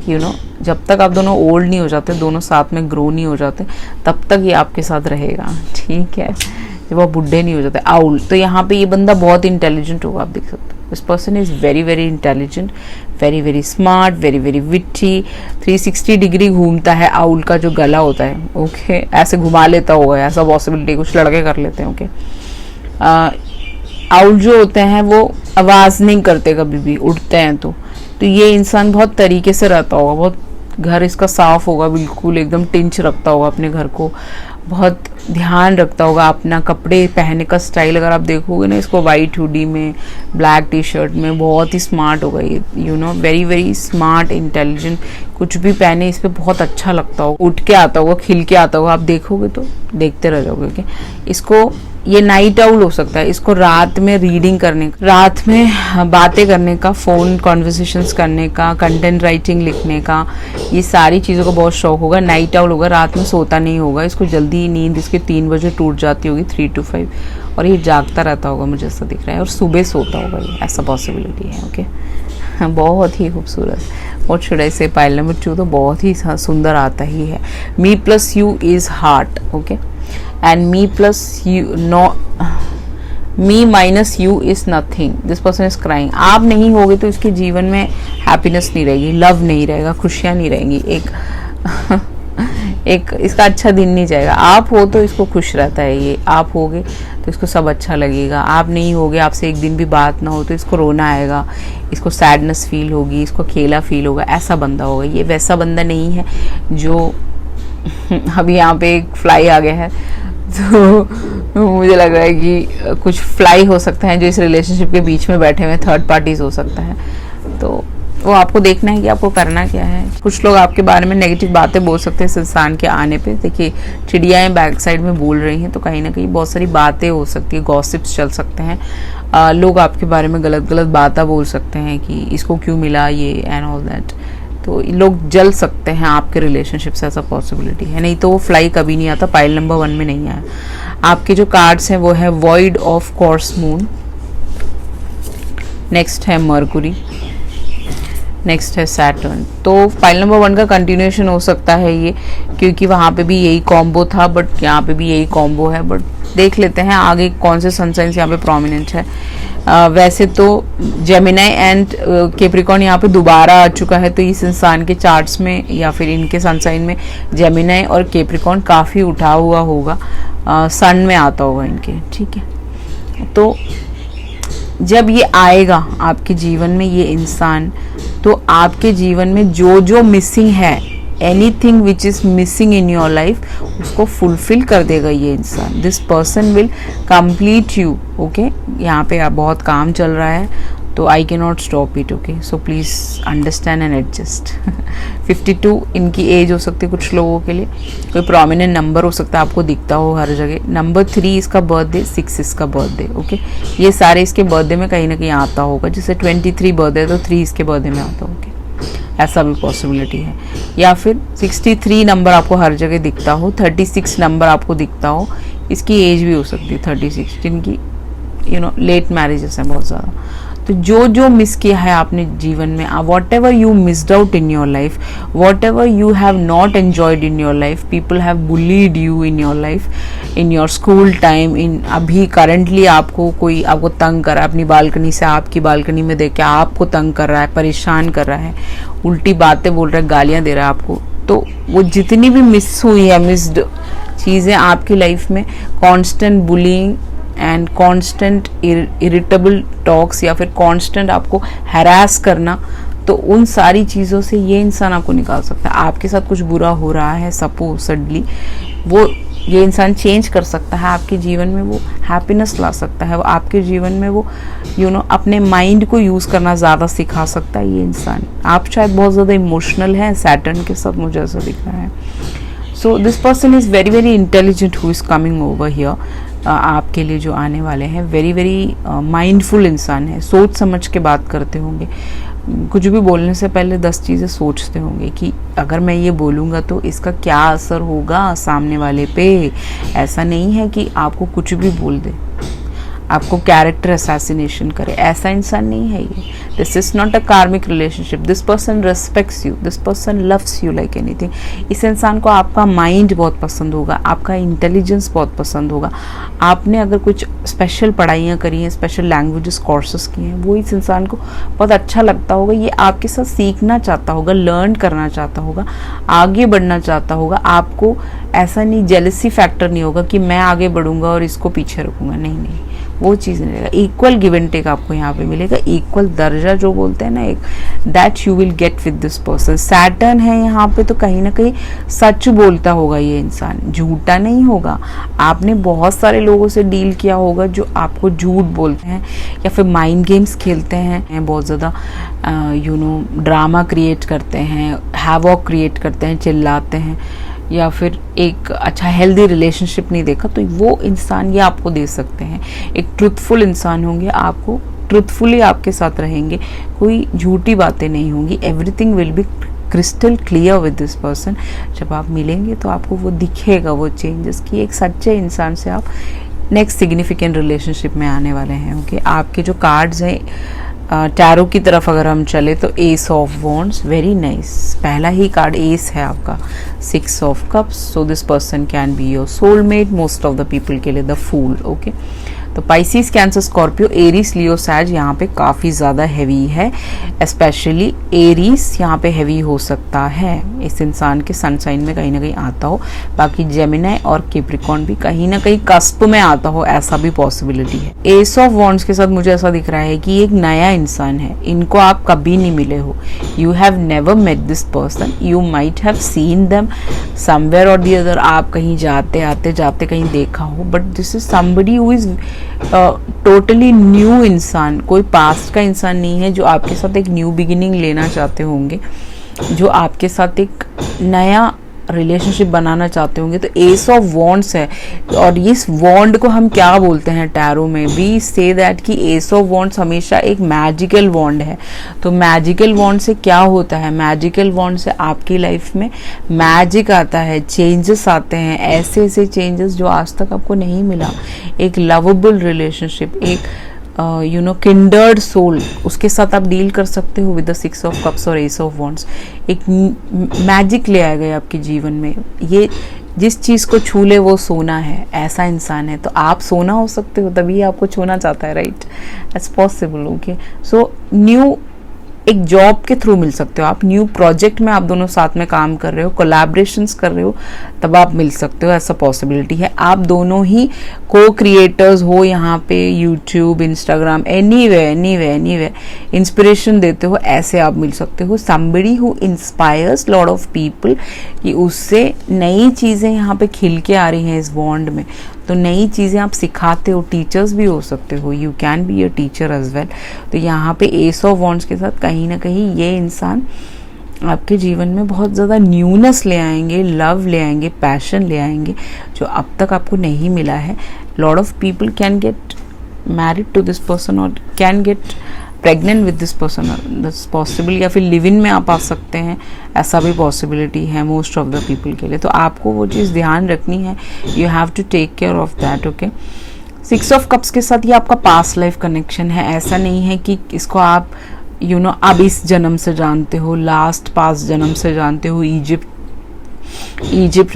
जब तक आप दोनों ओल्ड नहीं हो जाते, दोनों साथ में ग्रो नहीं हो जाते, तब तक ये आपके साथ रहेगा, ठीक है, जब आप बुढ़े नहीं हो जाते। आउल, तो यहाँ पे ये बंदा बहुत इंटेलिजेंट होगा, आप देख सकते हो। This person is very very intelligent, very very smart, very very witty. 360 degree घूमता है, आउल का जो गला होता है, ओके, ऐसे घुमा लेता होगा, ऐसा पॉसिबिलिटी कुछ लड़के कर लेते हैं, ओके। आउल जो होते हैं वो आवाज़ नहीं करते कभी भी, उड़ते हैं तो ये इंसान बहुत तरीके से रहता होगा, बहुत घर इसका साफ होगा, बिल्कुल एकदम टिंच रखता होगा अपने घर को, बहुत ध्यान रखता होगा, अपना कपड़े पहनने का स्टाइल अगर आप देखोगे ना, इसको वाइट हुडी में, ब्लैक टी शर्ट में, बहुत ही स्मार्ट होगा ये, you know, very very smart, intelligent, कुछ भी पहने इस पे बहुत अच्छा लगता होगा, उठ के आता होगा, खिल के आता होगा, आप देखोगे तो देखते रह जाओगे। ओके, इसको, ये नाइट आउल हो सकता है, इसको रात में रीडिंग करने का, रात में बातें करने का, फोन कॉन्वर्सेशंस करने का, कंटेंट राइटिंग लिखने का, ये सारी चीज़ों का बहुत शौक होगा। नाइट आउल होगा, रात में सोता नहीं होगा, इसको जल्दी नींद इसके 3 बजे टूट जाती होगी, 3 to 5, और ये जागता रहता होगा, मुझे ऐसा दिख रहा है, और सुबह सोता होगा ये, ऐसा पॉसिबिलिटी है। ओके, बहुत ही खूबसूरत। व्हाट शुड आई से, पाइल नंबर 2 तो बहुत ही सुंदर आता ही है। Me plus you is heart, okay, and me plus you, no, me minus you is nothing, this person is crying। आप नहीं होगे तो इसके जीवन में हैप्पीनेस नहीं रहेगी, लव नहीं रहेगा, खुशियाँ नहीं रहेंगी, एक इसका अच्छा दिन नहीं जाएगा। आप हो तो इसको खुश रहता है, ये आप होगे तो इसको सब अच्छा लगेगा, आप नहीं होगे, आपसे एक दिन भी बात ना हो तो इसको रोना आएगा, इसको सैडनेस फील होगी, इसको अकेला फील होगा, ऐसा बंदा होगा। ये वैसा बंदा नहीं है जो अभी यहाँ पे एक फ्लाई आ गया है, तो मुझे लग रहा है कि कुछ फ्लाई हो सकता है जो इस रिलेशनशिप के बीच में बैठे हुए थर्ड पार्टीज हो सकता है, तो वो आपको देखना है कि आपको करना क्या है। कुछ लोग आपके बारे में नेगेटिव बातें बोल सकते हैं इस इंसान के आने पे। देखिए, चिड़ियाएं बैक साइड में बोल रही हैं, तो कहीं ना कहीं बहुत सारी बातें हो सकती है, गॉसिप्स चल सकते हैं, लोग आपके बारे में गलत गलत बातें बोल सकते हैं कि इसको क्यों मिला ये एंड ऑल दैट, तो लोग जल सकते हैं आपके रिलेशनशिप से, ऐसा पॉसिबिलिटी है। नहीं तो वो फ्लाई कभी नहीं आता, पाइल नंबर 1 में नहीं आया। आपके जो कार्ड्स हैं वो है void of course moon, next है मरकुरी, नेक्स्ट है सैटर्न। तो पाइल नंबर 1 का कंटिन्यूएशन हो सकता है ये, क्योंकि वहाँ पे भी यही कॉम्बो था, बट यहाँ पे भी यही कॉम्बो है, बट देख लेते हैं आगे कौन से सनसाइंस यहाँ पे प्रोमिनेंट है। वैसे तो जेमिनी एंड कैप्रिकॉर्न यहाँ पे दोबारा आ चुका है, तो इस इंसान के चार्ट्स में या फिर इनके सनसाइन में जेमिनी और कैप्रिकॉर्न काफ़ी उठा हुआ होगा, सन में आता होगा इनके, ठीक है। तो जब ये आएगा आपके जीवन में ये इंसान, तो आपके जीवन में जो जो मिसिंग है, anything which is missing in your life, उसको फुलफिल कर देगा ये इंसान। This person will complete you, okay. यहाँ पे आप बहुत काम चल रहा है, तो I can not stop it, okay. So please understand and adjust. 52 इनकी एज हो सकती है कुछ लोगों के लिए, कोई प्रोमिनेंट नंबर हो सकता है आपको दिखता हो हर जगह। नंबर 3 इसका बर्थडे, 6 इसका बर्थडे, ओके। ये सारे इसके बर्थडे में कहीं ना कहीं आता होगा, जैसे 23 बर्थडे तो 3 इसके बर्थडे में आता होगा, ऐसा भी पॉसिबिलिटी है। या फिर 63 नंबर आपको हर जगह दिखता हो, 36 नंबर आपको दिखता हो, इसकी एज भी हो सकती है 36, जिनकी लेट मैरिजेस हैं बहुत ज़्यादा। तो जो जो मिस किया है आपने जीवन में, what you missed out in your life, what you have not enjoyed in your life, people have bullied you in your life, in your school time, in अभी करंटली आपको कोई आपको तंग कर रहा है, अपनी बालकनी से आपकी बालकनी में देख के आपको तंग कर रहा है, परेशान कर रहा है, उल्टी बातें बोल रहा है, गालियाँ दे रहा है आपको, तो वो जितनी भी मिस हुई है, मिस्ड चीज़ें आपकी लाइफ में, constant bullying and constant irritable talks या फिर कांस्टेंट आपको हैरास करना, तो उन सारी चीज़ों से ये इंसान आपको निकाल सकता है। आपके साथ कुछ बुरा हो रहा है सपोजली, वो ये इंसान चेंज कर सकता है आपके जीवन में, वो हैप्पीनेस ला सकता है, वो आपके जीवन में वो अपने माइंड को यूज़ करना ज़्यादा सिखा सकता है ये इंसान। आप शायद बहुत ज़्यादा इमोशनल हैं सैटर्न के साथ, मुझे ऐसा दिख रहा है। So this person is very very intelligent who is coming over here. आपके लिए जो आने वाले हैं वेरी वेरी माइंडफुल इंसान है, सोच समझ के बात करते होंगे, कुछ भी बोलने से पहले 10 चीज़ें सोचते होंगे कि अगर मैं ये बोलूँगा तो इसका क्या असर होगा सामने वाले पे। ऐसा नहीं है कि आपको कुछ भी बोल दे, आपको कैरेक्टर असैसिनेशन करे, ऐसा इंसान नहीं है ये। दिस इज नॉट अ कार्मिक relationship, this person respects you, this person loves you like anything. इस इंसान को आपका माइंड बहुत पसंद होगा, आपका इंटेलिजेंस बहुत पसंद होगा। आपने अगर कुछ स्पेशल पढ़ाइयाँ करी हैं, स्पेशल लैंग्वेजेस कोर्सेज किए हैं, वो इस इंसान को बहुत अच्छा लगता होगा, ये आपके साथ सीखना चाहता होगा, लर्न करना चाहता होगा, आगे बढ़ना चाहता होगा। आपको ऐसा नहीं, जेलसी फैक्टर नहीं होगा कि मैं आगे बढ़ूंगा और इसको पीछे रखूंगा, नहीं नहीं, वो चीज़ नहीं रहेगा। इक्वल गिव एंड टेक आपको यहाँ पे मिलेगा, इक्वल दर्जा जो बोलते हैं ना एक, that you will get with this person. Saturn है यहाँ पे तो कहीं ना कहीं सच बोलता होगा ये इंसान, झूठा नहीं होगा। आपने बहुत सारे लोगों से डील किया होगा जो आपको झूठ बोलते हैं या फिर माइंड गेम्स खेलते हैं, बहुत ज़्यादा ड्रामा क्रिएट करते हैं, हैवॉक क्रिएट करते हैं, चिल्लाते हैं, या फिर एक अच्छा हेल्दी रिलेशनशिप नहीं देखा, तो वो इंसान ये आपको दे सकते हैं। एक ट्रुथफुल इंसान होंगे, आपको ट्रुथफुली आपके साथ रहेंगे, कोई झूठी बातें नहीं होंगी, everything will be crystal clear with this person. जब आप मिलेंगे तो आपको वो दिखेगा, वो चेंजेस, कि एक सच्चे इंसान से आप नेक्स्ट सिग्निफिकेंट रिलेशनशिप में आने वाले हैं। ओके, आपके जो कार्ड्स हैं टैरो की तरफ अगर हम चले तो S of wands, very nice. पहला ही कार्ड एस है आपका, 6 of cups. So this person can be your soulmate, most of the people के लिए द फूल। ओके, तो पाइसिस, कैंसर, स्कॉर्पियो, एरीज, लियो, सैज यहाँ पे काफ़ी ज़्यादा हैवी है। स्पेशली एरीज यहाँ पे हैवी हो सकता है, इस इंसान के सनसाइन में कहीं ना कहीं आता हो। बाकी जेमिनाई और कैप्रिकॉर्न भी कहीं ना कहीं कस्प में आता हो, ऐसा भी पॉसिबिलिटी है। एस ऑफ वॉन्ड्स के साथ मुझे ऐसा दिख रहा है कि एक नया इंसान है, इनको आप कभी नहीं मिले हो, you have never met this person, you might have seen them somewhere or the other. आप कहीं जाते आते जाते कहीं देखा हो, but this is somebody who is totally new इंसान, कोई पास्ट का इंसान नहीं है, जो आपके साथ एक न्यू बिगिनिंग लेना चाहते होंगे, जो आपके साथ एक नया रिलेशनशिप बनाना चाहते होंगे। तो एस ऑफ वॉन्ड्स है, और इस वॉन्ड को हम क्या बोलते हैं टैरो में, वी से दैट कि एस ऑफ वॉन्ड्स हमेशा एक मैजिकल वॉन्ड है। तो मैजिकल वॉन्ड से क्या होता है, मैजिकल वॉन्ड से आपकी लाइफ में मैजिक आता है, चेंजेस आते हैं, ऐसे ऐसे चेंजेस जो आज तक आपको नहीं मिला। एक लवेबल रिलेशनशिप, एक किंडर्ड सोल, उसके साथ आप डील कर सकते हो विद द 6 ऑफ कप्स और एस ऑफ वॉन्ड्स। एक मैजिक ले आएगा आपके जीवन में, ये जिस चीज़ को छू ले वो सोना है, ऐसा इंसान है। तो आप सोना हो सकते हो, तभी आपको छूना चाहता है, right, it's possible. Okay, so new एक जॉब के थ्रू मिल सकते हो आप, न्यू प्रोजेक्ट में आप दोनों साथ में काम कर रहे हो, कोलैबोरेशंस कर रहे हो, तब आप मिल सकते हो, ऐसा पॉसिबिलिटी है। आप दोनों ही को क्रिएटर्स हो यहाँ पे, यूट्यूब, इंस्टाग्राम, एनीवे इंस्पिरेशन देते हो, ऐसे आप मिल सकते हो। Somebody who inspires lot of people, कि उससे नई चीज़ें यहाँ पे खिल के आ रही हैं इस बॉन्ड में, तो नई चीज़ें आप सिखाते हो, टीचर्स भी हो सकते हो, you can be a teacher as well. तो यहाँ पे एस ऑफ वॉन्ड्स के साथ कहीं ना कहीं ये इंसान आपके जीवन में बहुत ज़्यादा न्यूनेस ले आएंगे, लव ले आएंगे, पैशन ले आएंगे, जो अब तक आपको नहीं मिला है। Lot of people can get married to this person और can get pregnant with this person, that's possible, या फिर लिव इन में आप आ सकते हैं, ऐसा भी पॉसिबिलिटी है मोस्ट ऑफ द पीपल के लिए। तो आपको वो चीज़ ध्यान रखनी है, you have to take care of that. Okay, 6 of cups के साथ ये आपका पास्ट लाइफ कनेक्शन है। ऐसा नहीं है कि इसको आप अब इस जन्म से जानते हो, लास्ट पास्ट जन्म से जानते हो, इजिप्ट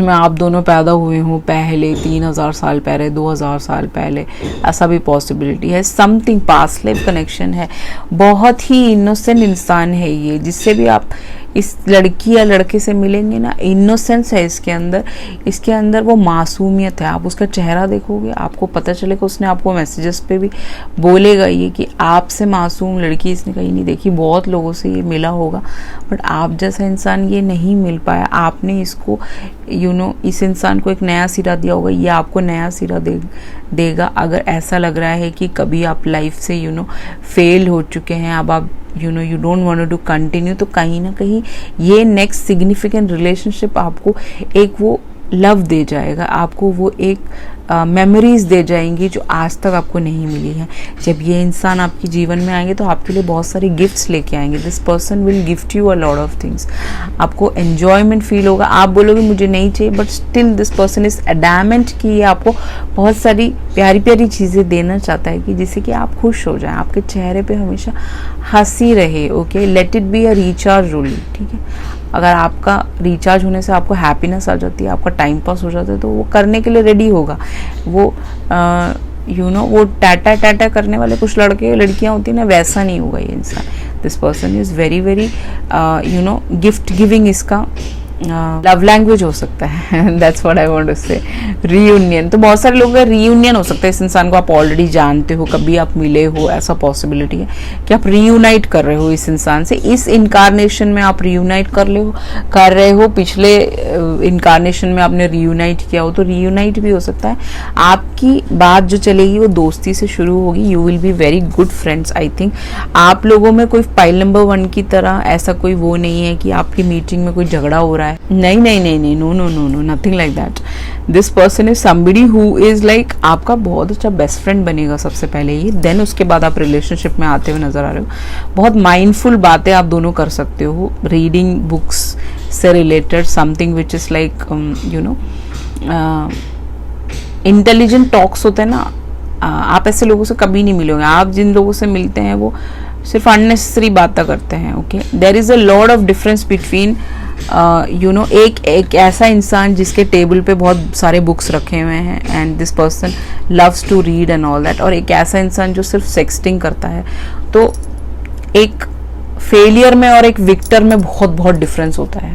में आप दोनों पैदा हुए हो पहले, 3000 साल पहले, 2000 साल पहले, ऐसा भी पॉसिबिलिटी है। समथिंग पास्ट लाइफ कनेक्शन है। बहुत ही इनोसेंट इंसान है ये, जिससे भी आप इस लड़की या लड़के से मिलेंगे ना, इनोसेंस है इसके अंदर वो मासूमियत है। आप उसका चेहरा देखोगे, आपको पता चलेगा, उसने आपको मैसेजेस पे भी बोलेगा ये कि आपसे मासूम लड़की इसने कहीं नहीं देखी। बहुत लोगों से ये मिला होगा, बट आप जैसा इंसान ये नहीं मिल पाया। आपने इसको इस इंसान को एक नया सिरा दिया होगा, ये आपको नया सिरा देगा। अगर ऐसा लग रहा है कि कभी आप लाइफ से फेल हो चुके हैं, अब आप you don't want to continue, तो कहीं ना कहीं ये नेक्स्ट सिग्निफिकेंट रिलेशनशिप आपको एक वो लव दे जाएगा, आपको वो एक मेमोरीज दे जाएंगी जो आज तक आपको नहीं मिली है। जब ये इंसान आपके जीवन में आएंगे तो आपके लिए बहुत सारे गिफ्ट्स लेके आएंगे। This person will gift you a lot of things. आपको एन्जॉयमेंट फील होगा, आप बोलोगे मुझे नहीं चाहिए, but still this person is adamant कि ये आपको बहुत सारी प्यारी प्यारी चीज़ें देना चाहता है, कि जिससे कि आप खुश हो जाएं, आपके चेहरे पे हमेशा हंसी रहे। Okay, let it be a recharge only, ठीक है। अगर आपका रिचार्ज होने से आपको हैप्पीनेस आ जाती है, आपका टाइम पास हो जाता है, तो वो करने के लिए रेडी होगा। वो वो टाटा करने वाले कुछ लड़के लड़कियां होती हैं ना, वैसा नहीं होगा ये इंसान। This person is very very gift giving इसका लव लैंग्वेज हो सकता है, that's what I want to say. Reunion, तो बहुत सारे लोगों का रीयूनियन हो सकता है। इस इंसान को आप ऑलरेडी जानते हो, कभी आप मिले हो, ऐसा पॉसिबिलिटी है कि आप रीयूनाइट कर रहे हो इस इंसान से। इस इनकारनेशन में आप रीयूनाइट कर रहे हो, पिछले इनकारनेशन में आपने रीयूनाइट किया हो, तो रीयूनाइट भी हो सकता है। आपकी बात जो चलेगी वो दोस्ती से शुरू होगी। You will be very good friends. I think आप लोगों में कोई फाइल नंबर 1 की तरह ऐसा कोई वो नहीं है कि आपकी मीटिंग में कोई झगड़ा हो रहा है। नहीं नहीं नहीं नहीं, no no no no, nothing like that. This person is somebody who is like आपका बहुत अच्छा बेस्ट फ्रेंड बनेगा सबसे पहले ये, देन उसके बाद आप रिलेशनशिप में आते हुए नजर आ रहे हो। बहुत माइंडफुल बातें आप दोनों कर सकते हो, रीडिंग बुक्स से related, something which is like you know intelligent talks होते हैं ना। आप ऐसे लोगों से कभी नहीं मिलोगे। आप जिन लोगों से मिलते हैं वो सिर्फ अननेसेसरी बातें करते हैं। Okay, there is a lot of difference between you know एक ऐसा इंसान जिसके टेबल पे बहुत सारे बुक्स रखे हुए हैं and this person loves to read and all that, और एक ऐसा इंसान जो सिर्फ सेक्सटिंग करता है। तो एक फेलियर में और एक विक्टर में बहुत बहुत डिफरेंस होता है।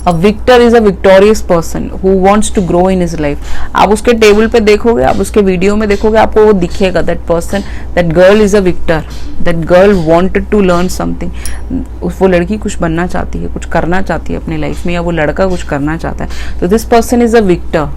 A victor is a victorious person who wants to grow in his life. आप उसके टेबल पे देखोगे, आप उसके वीडियो में देखोगे, आपको वो दिखेगा, that person, that girl is a victor, that girl wanted to learn something. वो लड़की कुछ बनना चाहती है, कुछ करना चाहती है अपनी लाइफ में, या वो लड़का कुछ करना चाहता है। तो this person is a victor.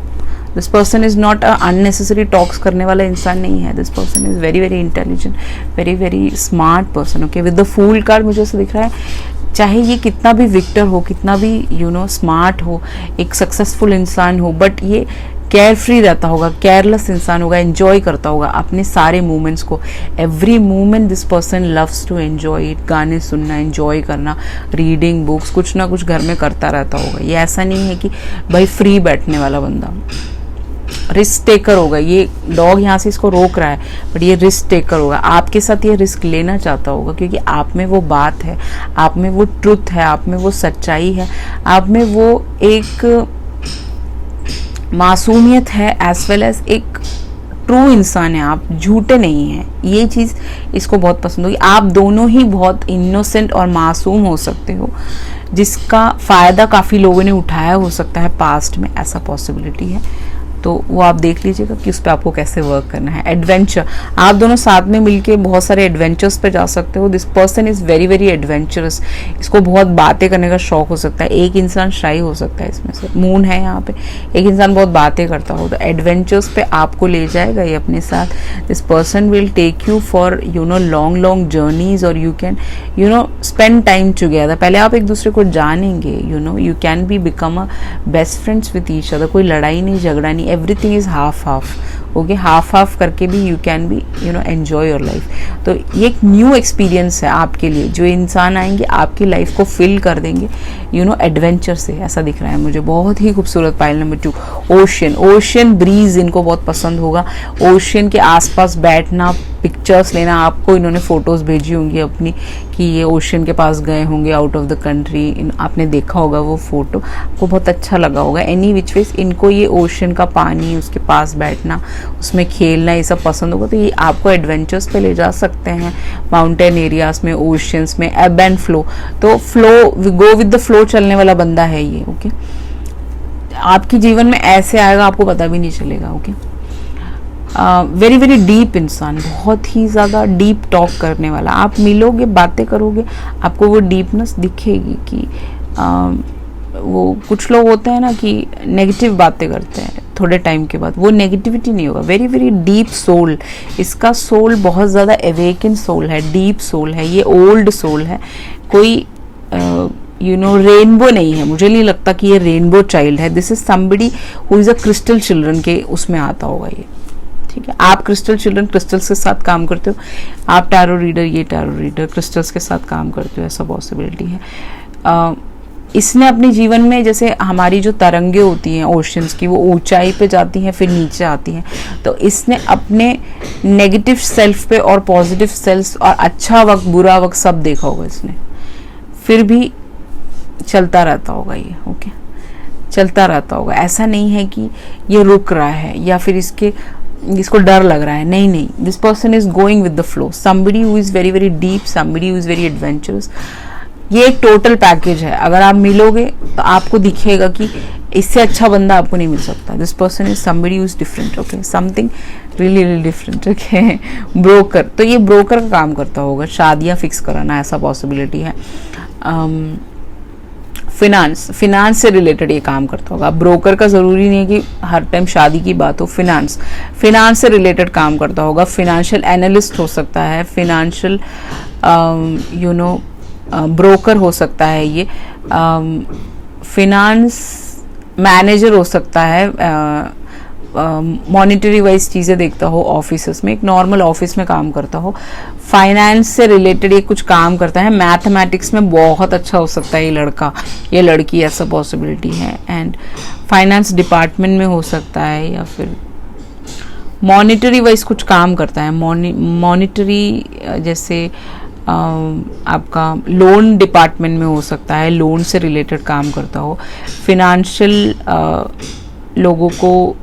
This person is not a unnecessary talks करने वाला इंसान नहीं है। This person is very very intelligent, very very smart person. Okay, with the fool card मुझे ऐसा दिख रहा है, चाहे ये कितना भी विक्टर हो, कितना भी यू नो स्मार्ट हो, एक सक्सेसफुल इंसान हो, बट ये केयर फ्री रहता होगा, केयरलेस इंसान होगा, एंजॉय करता होगा अपने सारे मोमेंट्स को। Every moment this person loves to enjoy it. गाने सुनना, एंजॉय करना, रीडिंग बुक्स, कुछ ना कुछ घर में करता रहता होगा। ये ऐसा नहीं है कि भाई फ्री बैठने वाला बंदा। रिस्क टेकर होगा। ये डॉग यहाँ से इसको रोक रहा है, बट ये रिस्क टेकर होगा। आपके साथ ये रिस्क लेना चाहता होगा क्योंकि आप में वो बात है, आप में वो ट्रुथ है, आप में वो सच्चाई है, आप में वो एक मासूमियत है, एज वेल एज एक ट्रू इंसान है। आप झूठे नहीं हैं। ये चीज़ इसको बहुत पसंद होगी। आप दोनों ही बहुत इनोसेंट और मासूम हो सकते हो, जिसका फ़ायदा काफ़ी लोगों ने उठाया हो सकता है पास्ट में, ऐसा पॉसिबिलिटी है। तो वो आप देख लीजिएगा कि उस पर आपको कैसे वर्क करना है। एडवेंचर, आप दोनों साथ में मिलके बहुत सारे एडवेंचर्स पे जा सकते हो। This person is very very adventurous. इसको बहुत बातें करने का शौक हो सकता है। एक इंसान शाई हो सकता है इसमें से, मून है यहाँ पे। एक इंसान बहुत बातें करता हो, तो एडवेंचर्स पे आपको ले जाएगा ये अपने साथ। This person will take you for you know long long journeys, और you can you know spend time together. पहले आप एक दूसरे को जानेंगे, you know you can be become a best friends with each other. कोई लड़ाई नहीं, झगड़ा नहीं, everything is half half. Okay, half half करके भी you can be you know enjoy your life. तो ये एक न्यू एक्सपीरियंस है आपके लिए। जो इंसान आएंगे आपकी लाइफ को फिल कर देंगे यू नो एडवेंचर से, ऐसा दिख रहा है मुझे। बहुत ही खूबसूरत pile number 2, ocean. Ocean breeze इनको बहुत पसंद होगा। ओशियन के आसपास बैठना, पिक्चर्स लेना। आपको इन्होंने फोटोज भेजी होंगी अपनी कि ये ओशियन के पास गए होंगे आउट ऑफ द कंट्री। आपने देखा होगा वो फोटो, आपको बहुत अच्छा लगा होगा। एनी विच वेज इनको ये ओशियन का पानी, उसके पास बैठना, उसमें खेलना, ये सब पसंद होगा। तो ये आपको एडवेंचर्स पे ले जा सकते हैं, माउंटेन एरियाज में, ओशियंस में, एब एंड फ्लो। तो flow, go with the flow चलने वाला बंदा है ये। ओके, आपके जीवन में ऐसे आएगा आपको पता भी नहीं चलेगा। ओके, वेरी वेरी डीप इंसान, बहुत ही ज़्यादा डीप टॉक करने वाला। आप मिलोगे, बातें करोगे, आपको वो डीपनेस दिखेगी कि वो कुछ लोग होते हैं ना कि नेगेटिव बातें करते हैं, थोड़े टाइम के बाद वो नेगेटिविटी नहीं होगा। वेरी वेरी डीप सोल, इसका सोल बहुत ज़्यादा अवेकन सोल है, डीप सोल है, ये ओल्ड सोल है। कोई यू नो रेनबो नहीं है, मुझे नहीं लगता कि ये रेनबो चाइल्ड है। This is somebody who is a crystal children के उसमें आता होगा ये। ठीक है, आप क्रिस्टल चिल्ड्रन, क्रिस्टल्स के साथ काम करते हो। आप टैरो रीडर, ये टैरो रीडर क्रिस्टल्स के साथ काम करते हो, ऐसा पॉसिबिलिटी है। इसने अपने जीवन में, जैसे हमारी जो तरंगे होती हैं ओशंस की, वो ऊंचाई पे जाती हैं फिर नीचे आती हैं, तो इसने अपने नेगेटिव सेल्फ पे और पॉजिटिव सेल्फ और अच्छा वक्त बुरा वक्त सब देखा होगा इसने, फिर भी चलता रहता होगा ये। ओके, चलता रहता होगा। ऐसा नहीं है कि ये रुक रहा है या फिर इसको डर लग रहा है। नहीं नहीं, this person is going with the flow. Somebody who is very very deep, somebody who is very adventurous, ये एक टोटल पैकेज है। अगर आप मिलोगे तो आपको दिखेगा कि इससे अच्छा बंदा आपको नहीं मिल सकता। This person is somebody who is different, okay, something really really different, okay. Broker, तो ये ब्रोकर का काम करता होगा, शादियां फिक्स कराना, ऐसा पॉसिबिलिटी है। फिनांस से रिलेटेड ये काम करता होगा। ब्रोकर का ज़रूरी नहीं है कि हर टाइम शादी की बात हो। फिनांस से रिलेटेड काम करता होगा। फिनेंशियल एनालिस्ट हो सकता है, फिनेंशियल ब्रोकर हो सकता है, ये फिनांस मैनेजर हो सकता है, मॉनिटरी वाइज चीज़ें देखता हो ऑफिस में, एक नॉर्मल ऑफिस में काम करता हो। फाइनेंस से रिलेटेड ये कुछ काम करता है। मैथमेटिक्स में बहुत अच्छा हो सकता है ये लड़का, ये लड़की, ऐसा पॉसिबिलिटी है। एंड फाइनेंस डिपार्टमेंट में हो सकता है, या फिर मॉनिटरी वाइज कुछ काम करता है। मॉनिटरी जैसे आपका लोन डिपार्टमेंट में हो सकता है, लोन से रिलेटेड काम करता हो। फिनेंशियल लोगों को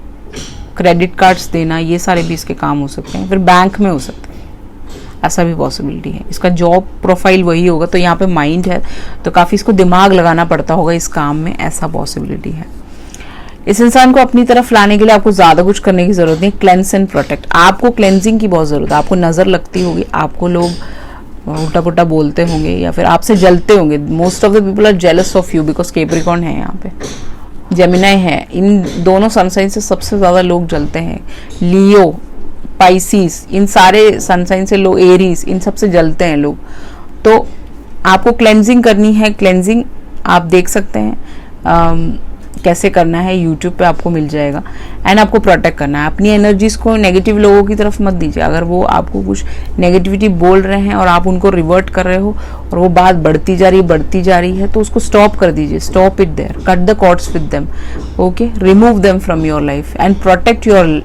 क्रेडिट कार्ड्स देना, ये सारे भी इसके काम हो सकते हैं। फिर बैंक में हो सकता है, ऐसा भी पॉसिबिलिटी है। इसका जॉब प्रोफाइल वही होगा, तो यहाँ पे माइंड है तो काफ़ी इसको दिमाग लगाना पड़ता होगा इस काम में, ऐसा पॉसिबिलिटी है। इस इंसान को अपनी तरफ लाने के लिए आपको ज़्यादा कुछ करने की ज़रूरत नहीं। क्लेंस एंड प्रोटेक्ट, आपको क्लेंजिंग की बहुत ज़रूरत है। आपको नज़र लगती होगी, आपको लोग उल्टा पुल्टा बोलते होंगे या फिर आपसे जलते होंगे। Most of the people are jealous of you because Capricorn है यहाँ पे, जेमिनाई है। इन दोनों सनसाइन से सबसे ज़्यादा लोग जलते हैं। लियो, पाइसिस, इन सारे सनसाइन से लोग, एरीज, इन सब से जलते हैं लोग। तो आपको क्लेंजिंग करनी है। क्लेंजिंग आप देख सकते हैं कैसे करना है, यूट्यूब पे आपको मिल जाएगा। एंड आपको प्रोटेक्ट करना है। अपनी एनर्जीज को नेगेटिव लोगों की तरफ मत दीजिए। अगर वो आपको कुछ नेगेटिविटी बोल रहे हैं और आप उनको रिवर्ट कर रहे हो और वो बात बढ़ती जा रही है तो उसको स्टॉप कर दीजिए। Stop it there, cut the cords with them, okay, remove them from your life and protect your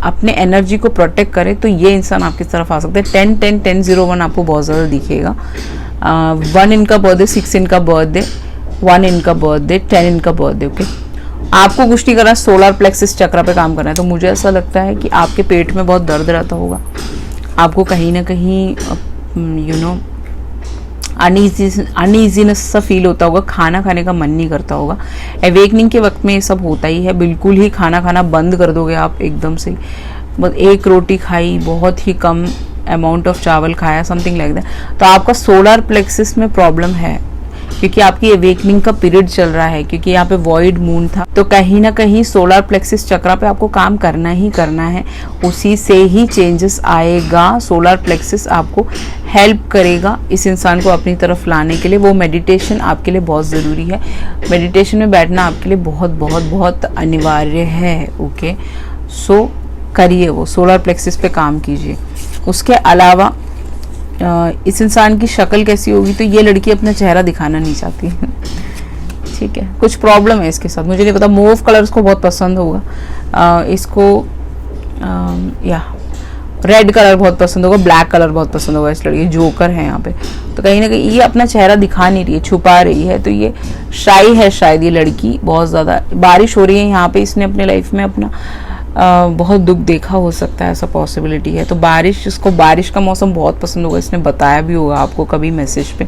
अपने एनर्जी को प्रोटेक्ट करें तो ये इंसान आपकी तरफ आ सकता है। 10-10-10-01 आपको बहुत ज़्यादा दिखेगा। 1 इनका बर्थडे, 6 इनका बर्थडे, 1 इनका बर्थडे, 10 इनका बर्थडे, ओके। आपको कुछ नहीं करना, सोलर प्लेक्सिस चक्र पे काम करना है। तो मुझे ऐसा लगता है कि आपके पेट में बहुत दर्द रहता होगा, आपको कहीं ना कहीं अनईजीनेस सा फील होता होगा, खाना खाने का मन नहीं करता होगा। अवेकनिंग के वक्त में ये सब होता ही है। बिल्कुल ही खाना खाना बंद कर दोगे आप एकदम से, बस एक रोटी खाई, बहुत ही कम अमाउंट ऑफ चावल खाया, समथिंग लाइक दैट, तो आपका सोलर प्लेक्सिस में प्रॉब्लम है क्योंकि आपकी अवेकनिंग का पीरियड चल रहा है। क्योंकि यहाँ पे वॉइड मून था तो कहीं ना कहीं सोलर प्लेक्सिस चक्र पे आपको काम करना ही करना है, उसी से ही चेंजेस आएगा। सोलर प्लेक्सिस आपको हेल्प करेगा इस इंसान को अपनी तरफ लाने के लिए। वो मेडिटेशन आपके लिए बहुत ज़रूरी है। मेडिटेशन में बैठना आपके लिए बहुत बहुत बहुत अनिवार्य है, ओके। सो करिए, वो सोलर प्लेक्सिस पे काम कीजिए। उसके अलावा इस इंसान की शक्ल कैसी होगी, तो ये लड़की अपना चेहरा दिखाना नहीं चाहती ठीक है, कुछ प्रॉब्लम है इसके साथ, मुझे नहीं पता। मूव कलर इसको बहुत पसंद होगा, इसको या रेड कलर बहुत पसंद होगा, ब्लैक कलर बहुत पसंद होगा इस लड़की। जोकर है यहाँ पे, तो कहीं ना कहीं ये अपना चेहरा दिखा नहीं रही है, छुपा रही है। तो ये शाई है शायद ये लड़की बहुत ज़्यादा। बारिश हो रही है यहाँ पे, इसने अपने लाइफ में अपना बहुत दुख देखा हो सकता है, ऐसा पॉसिबिलिटी है। तो बारिश, इसको बारिश का मौसम बहुत पसंद होगा। इसने बताया भी होगा आपको कभी मैसेज पे,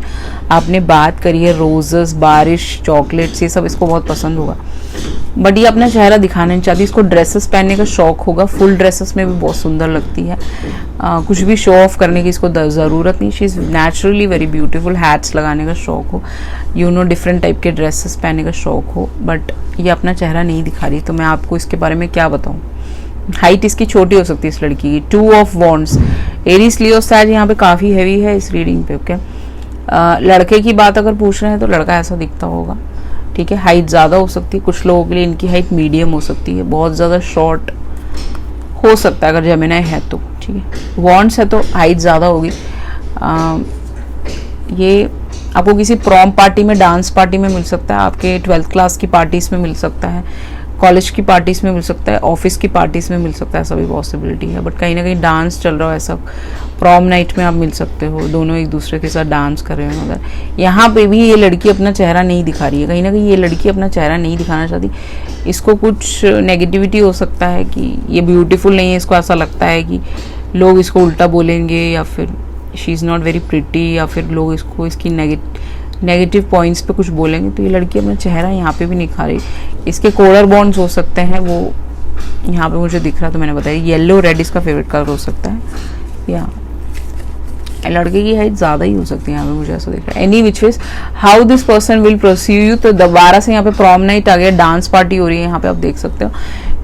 आपने बात करी है। रोजेस, बारिश, चॉकलेट्स, ये सब इसको बहुत पसंद होगा। बट ये अपना चेहरा दिखाना नहीं चाहती। इसको ड्रेसेस पहनने का शौक होगा, फुल ड्रेसेस में भी बहुत सुंदर लगती है। कुछ भी शो ऑफ करने की इसको ज़रूरत नहीं। She is naturally very beautiful. Hats लगाने का शौक हो, डिफरेंट टाइप के ड्रेसेस पहनने का शौक हो, बट ये अपना चेहरा नहीं दिखा रही। तो मैं आपको इसके बारे में क्या बताऊँ। हाइट इसकी छोटी हो सकती है इस लड़की की। 2 ऑफ वॉन्ड्स, एरीज, लियो, सैज यहाँ पे काफ़ी हैवी है इस रीडिंग पे, ओके। लड़के की बात अगर पूछ रहे हैं तो लड़का ऐसा दिखता होगा, ठीक है। हाइट ज़्यादा हो सकती है, कुछ लोगों के लिए इनकी हाइट मीडियम हो सकती है, बहुत ज़्यादा शॉर्ट हो सकता है अगर जेमिनाई है तो, ठीक है। वॉन्ड्स है तो हाइट ज़्यादा होगी। ये आपको किसी प्रॉम पार्टी में, डांस पार्टी में मिल सकता है, आपके 12th क्लास की पार्टीज में मिल सकता है, कॉलेज की पार्टीज में मिल सकता है, ऑफिस की पार्टीज में मिल सकता है, ऐसा भी पॉसिबिलिटी है। बट कहीं ना कहीं डांस चल रहा है, ऐसा प्रॉम नाइट में आप मिल सकते हो, दोनों एक दूसरे के साथ डांस कर रहे हो। मगर यहाँ पे भी ये लड़की अपना चेहरा नहीं दिखा रही है, कहीं ना कहीं ये लड़की अपना चेहरा नहीं दिखाना चाहती। इसको कुछ नेगेटिविटी हो सकता है कि ये ब्यूटीफुल नहीं है, इसको ऐसा लगता है कि लोग इसको उल्टा बोलेंगे या फिर she is not very pretty, या फिर लोग इसको इसकी नेगेटिव पॉइंट्स पे कुछ बोलेंगे, तो ये लड़की अपना चेहरा यहाँ पे भी निखा रही। इसके कॉलर बॉन्ड्स हो सकते हैं, वो यहाँ पे मुझे दिख रहा, तो मैंने बताया येलो रेड इसका फेवरेट कलर हो सकता है, या लड़के की हाइट ज़्यादा ही हो सकती है यहाँ पे, मुझे ऐसा दिख रहा है। Any which ways how this person will perceive you, तो दोबारा से यहाँ पे प्रॉम नाइट आ गया, डांस पार्टी हो रही है यहाँ पे, आप देख सकते हो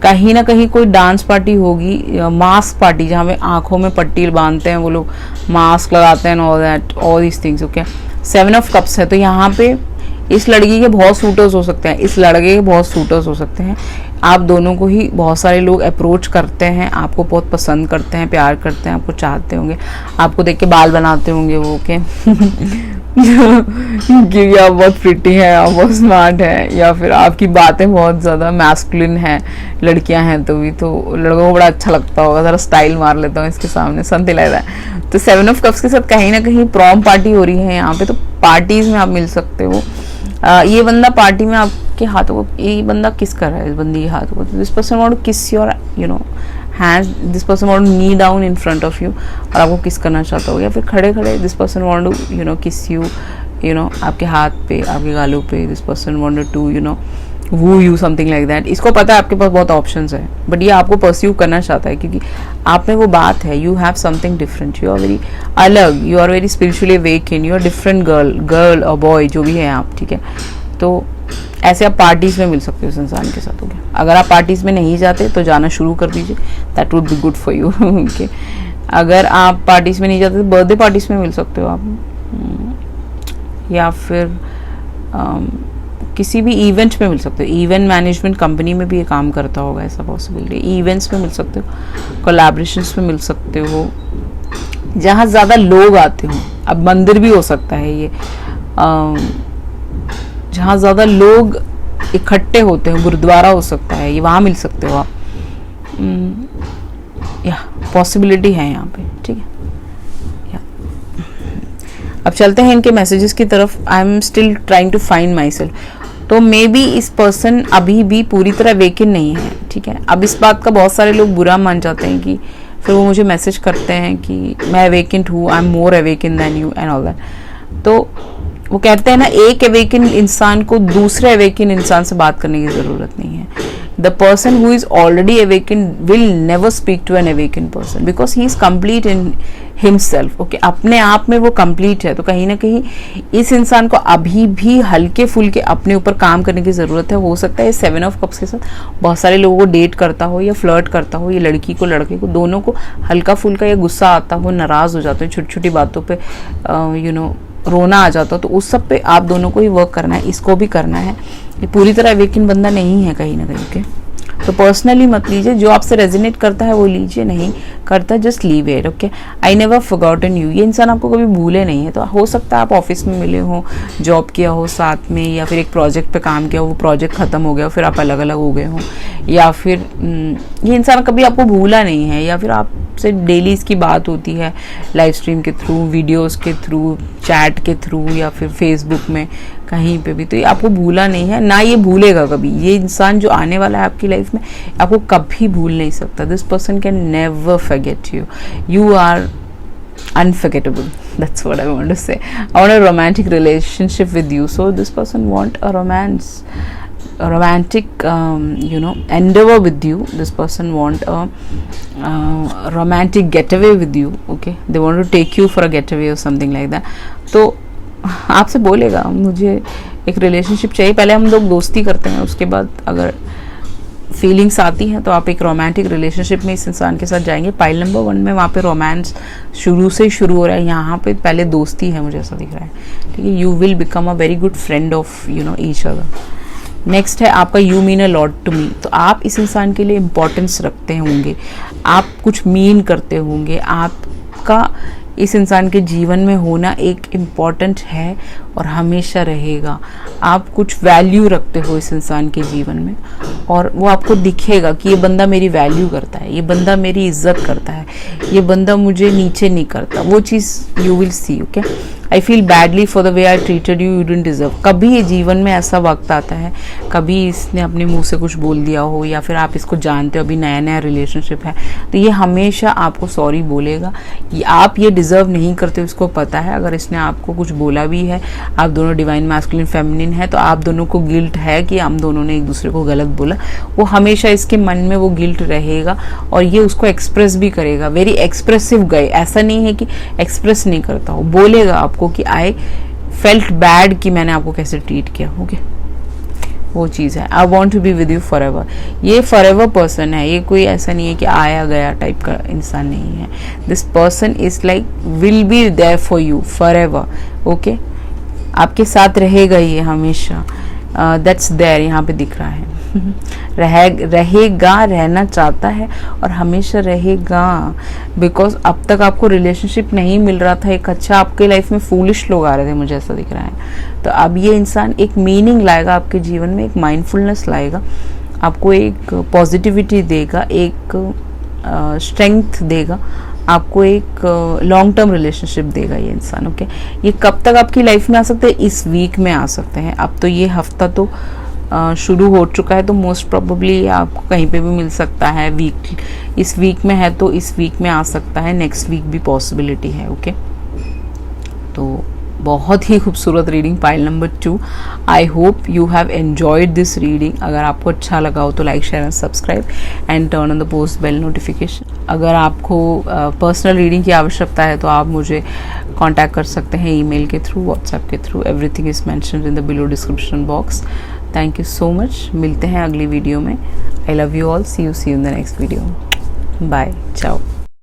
कहीं ना कहीं कोई डांस पार्टी होगी, मास्क पार्टी, जहाँ पे आंखों में पट्टी बांधते हैं वो लोग, मास्क लगाते हैं, all that, all these things, okay. 7 of cups है, तो यहाँ पे इस लड़की के बहुत सूटर्स हो सकते हैं, इस लड़के के बहुत सूटर्स हो सकते हैं। आप दोनों को ही बहुत सारे लोग अप्रोच करते हैं, आपको बहुत पसंद करते हैं, प्यार करते हैं, आपको चाहते होंगे, आपको देख के बाल बनाते होंगे वो, ओके क्योंकि आप बहुत प्रिटी हैं, आप बहुत स्मार्ट हैं, या फिर आपकी बातें बहुत ज़्यादा मैस्कुलिन हैं, लड़कियां हैं तो भी, तो लड़कों को बड़ा अच्छा लगता होगा, ज़रा स्टाइल मार लेता हूँ इसके सामने, समथिंग लाइक दैट। तो 7 ऑफ कप्स के साथ कहीं ना कहीं प्रॉम पार्टी हो रही है यहाँ पे, तो पार्टीज में आप मिल सकते हो। ये बंदा पार्टी में आपके हाथों को, ये बंदा किस कर रहा है, इस बंदी के हाथों को, this person want to kiss your hands, this person want to knee down in front of you, और आपको किस करना चाहता हो, या फिर खड़े खड़े this person want to kiss you, आपके हाथ पे, आपके गालों पे, this person want to woo you, something like that. इसको पता है आपके पास बहुत ऑप्शंस है, बट ये आपको परस्यू करना चाहता है, क्योंकि आप में वो बात है, you have something different, you are very अलग, you are very spiritually awaken, you are different girl और बॉय, जो भी है आप, ठीक है। तो ऐसे आप पार्टीज में मिल सकते हो उस इंसान के साथ, ओके। अगर आप पार्टीज में नहीं जाते तो जाना शुरू कर दीजिए, that would be good for you, okay. अगर आप पार्टीज में नहीं जाते तो बर्थडे पार्टीज में मिल सकते हो आप, या फिर किसी भी इवेंट में मिल सकते हो, इवेंट मैनेजमेंट कंपनी में भी ये काम करता होगा, ऐसा पॉसिबिलिटी। इवेंट्स में मिल सकते हो, कोलैबोरेशंस में मिल सकते हो, जहाँ ज़्यादा लोग आते हो। अब मंदिर भी हो सकता है ये, जहाँ ज़्यादा लोग इकट्ठे होते हैं, गुरुद्वारा हो सकता है ये, वहाँ मिल सकते हो आप, या पॉसिबिलिटी है यहाँ पे, ठीक है। अब चलते हैं इनके मैसेजेस की तरफ। I am still trying to find myself, तो मे बी इस पर्सन अभी भी पूरी तरह वेकिन नहीं है, ठीक है। अब इस बात का बहुत सारे लोग बुरा मान जाते हैं कि फिर वो मुझे मैसेज करते हैं कि मैं अवेकेंड हूँ, I am more awakened than you and all that. तो वो कहते हैं ना, एक अवेकेंड इंसान को दूसरे अवेकेंड इंसान से बात करने की ज़रूरत नहीं है। The person who is already awakened will never speak to an awakened person, because he is complete in himself, okay. अपने आप में वो कंप्लीट है, तो कहीं ना कहीं इस इंसान को अभी भी हल्के फुल्के अपने ऊपर काम करने की ज़रूरत है। हो सकता है 7 ऑफ कप्स के साथ बहुत सारे लोगों को डेट करता हो या फ्लर्ट करता हो, ये लड़की को लड़के को, दोनों को हल्का फुल्का या गुस्सा आता हो, नाराज़ हो जाते हो, छोटी छोटी बातों पे रोना आ जाता हो, तो उस सब पे आप दोनों को ही वर्क करना है, इसको भी करना है। ये पूरी तरह अवेकन बंदा नहीं है कहीं ना कहीं, ओके। तो पर्सनली मत लीजिए, जो आपसे रेजोनेट करता है वो लीजिए, नहीं करता just leave it, okay. I never forgotten you, ये इंसान आपको कभी भूले नहीं है। तो हो सकता है आप ऑफिस में मिले हो, जॉब किया हो साथ में, या फिर एक प्रोजेक्ट पे काम किया हो, वो प्रोजेक्ट खत्म हो गया, फिर आप अलग अलग हो गए हो, या फिर ये इंसान कभी आपको भूला नहीं है, या फिर आपसे डेली इसकी बात होती है लाइव स्ट्रीम के थ्रू, वीडियोज़ के थ्रू, चैट के थ्रू, या फिर फेसबुक में कहीं पे भी, तो ये आपको भूला नहीं है, ना ये भूलेगा कभी। ये इंसान जो आने वाला है आपकी लाइफ में आपको कभी भूल नहीं सकता। This person can never forget you, you are unforgettable, that's what I want to say. I want a romantic relationship with you, so this person want a romantic endeavor with you. This person want a romantic getaway with you, okay. They want to take you for a getaway or something like that. तो आपसे बोलेगा मुझे एक relationship चाहिए, पहले हम लोग दोस्ती करते हैं, उसके बाद अगर फीलिंग्स आती हैं तो आप एक रोमांटिक रिलेशनशिप में इस इंसान के साथ जाएंगे। पाइल नंबर 1 में वहाँ पे रोमांस शुरू से शुरू हो रहा है, यहाँ पे पहले दोस्ती है, मुझे ऐसा दिख रहा है, ठीक है। You will become a very good friend of each other. Next है आपका you mean a lot to me, तो आप इस इंसान के लिए इम्पोर्टेंस रखते होंगे, आप कुछ मीन करते होंगे, आपका इस इंसान के जीवन में होना एक इम्पॉर्टेंट है और हमेशा रहेगा। आप कुछ वैल्यू रखते हो इस इंसान के जीवन में, और वो आपको दिखेगा कि ये बंदा मेरी वैल्यू करता है, ये बंदा मेरी इज्जत करता है, ये बंदा मुझे नीचे नहीं करता, वो चीज़ you will see, okay. I feel badly for the way I treated you, you didn't deserve. कभी ये जीवन में ऐसा वक्त आता है, कभी इसने अपने मुंह से कुछ बोल दिया हो, या फिर आप इसको जानते हो, अभी नया नया रिलेशनशिप है, तो ये हमेशा आपको सॉरी बोलेगा। कि आप ये डिजर्व नहीं करते, उसको पता है। अगर इसने आपको कुछ बोला भी है, आप दोनों डिवाइन मैस्कुलिन फेमिनिन है, तो आप दोनों को गिल्ट है कि हम दोनों ने एक दूसरे को गलत बोला। वो हमेशा इसके मन में वो गिल्ट रहेगा और ये उसको एक्सप्रेस भी करेगा। वेरी एक्सप्रेसिव गए, ऐसा नहीं है कि एक्सप्रेस नहीं करता हो, बोलेगा आपको कि आई फेल्ट बैड कि मैंने आपको कैसे ट्रीट किया। ओके, वो चीज़ है। I want to be with you forever. ये फॉर एवर पर्सन है, ये कोई ऐसा नहीं है कि आया गया टाइप का इंसान नहीं है। This person is like will be there for you forever. Okay, आपके साथ रहेगा ये हमेशा। दैट्स देयर, यहाँ पे दिख रहा है। रहेगा, रहना चाहता है और हमेशा रहेगा। बिकॉज अब तक आपको रिलेशनशिप नहीं मिल रहा था एक अच्छा, आपके लाइफ में फूलिश लोग आ रहे थे, मुझे ऐसा दिख रहा है। तो अब ये इंसान एक मीनिंग लाएगा आपके जीवन में, एक माइंडफुलनेस लाएगा, आपको एक पॉजिटिविटी देगा, एक स्ट्रेंथ देगा, आपको एक लॉन्ग टर्म रिलेशनशिप देगा ये इंसान। ओके, ये कब तक आपकी लाइफ में आ सकते हैं? इस वीक में आ सकते हैं। अब तो ये हफ्ता तो शुरू हो चुका है, तो मोस्ट प्रोबेबली आपको कहीं पे भी मिल सकता है। इस वीक में है तो इस वीक में आ सकता है, नेक्स्ट वीक भी पॉसिबिलिटी है। ओके, तो बहुत ही खूबसूरत reading, pile number 2। I hope you have enjoyed this reading. अगर आपको अच्छा लगा हो तो like, share and subscribe and turn on the post bell notification. अगर आपको पर्सनल रीडिंग की आवश्यकता है तो आप मुझे कांटेक्ट कर सकते हैं ईमेल के थ्रू, व्हाट्सएप के through. Everything is mentioned in the below description box. Thank you so much. मिलते हैं अगली वीडियो में। I love you all. See you in the next video. Bye, चाओ।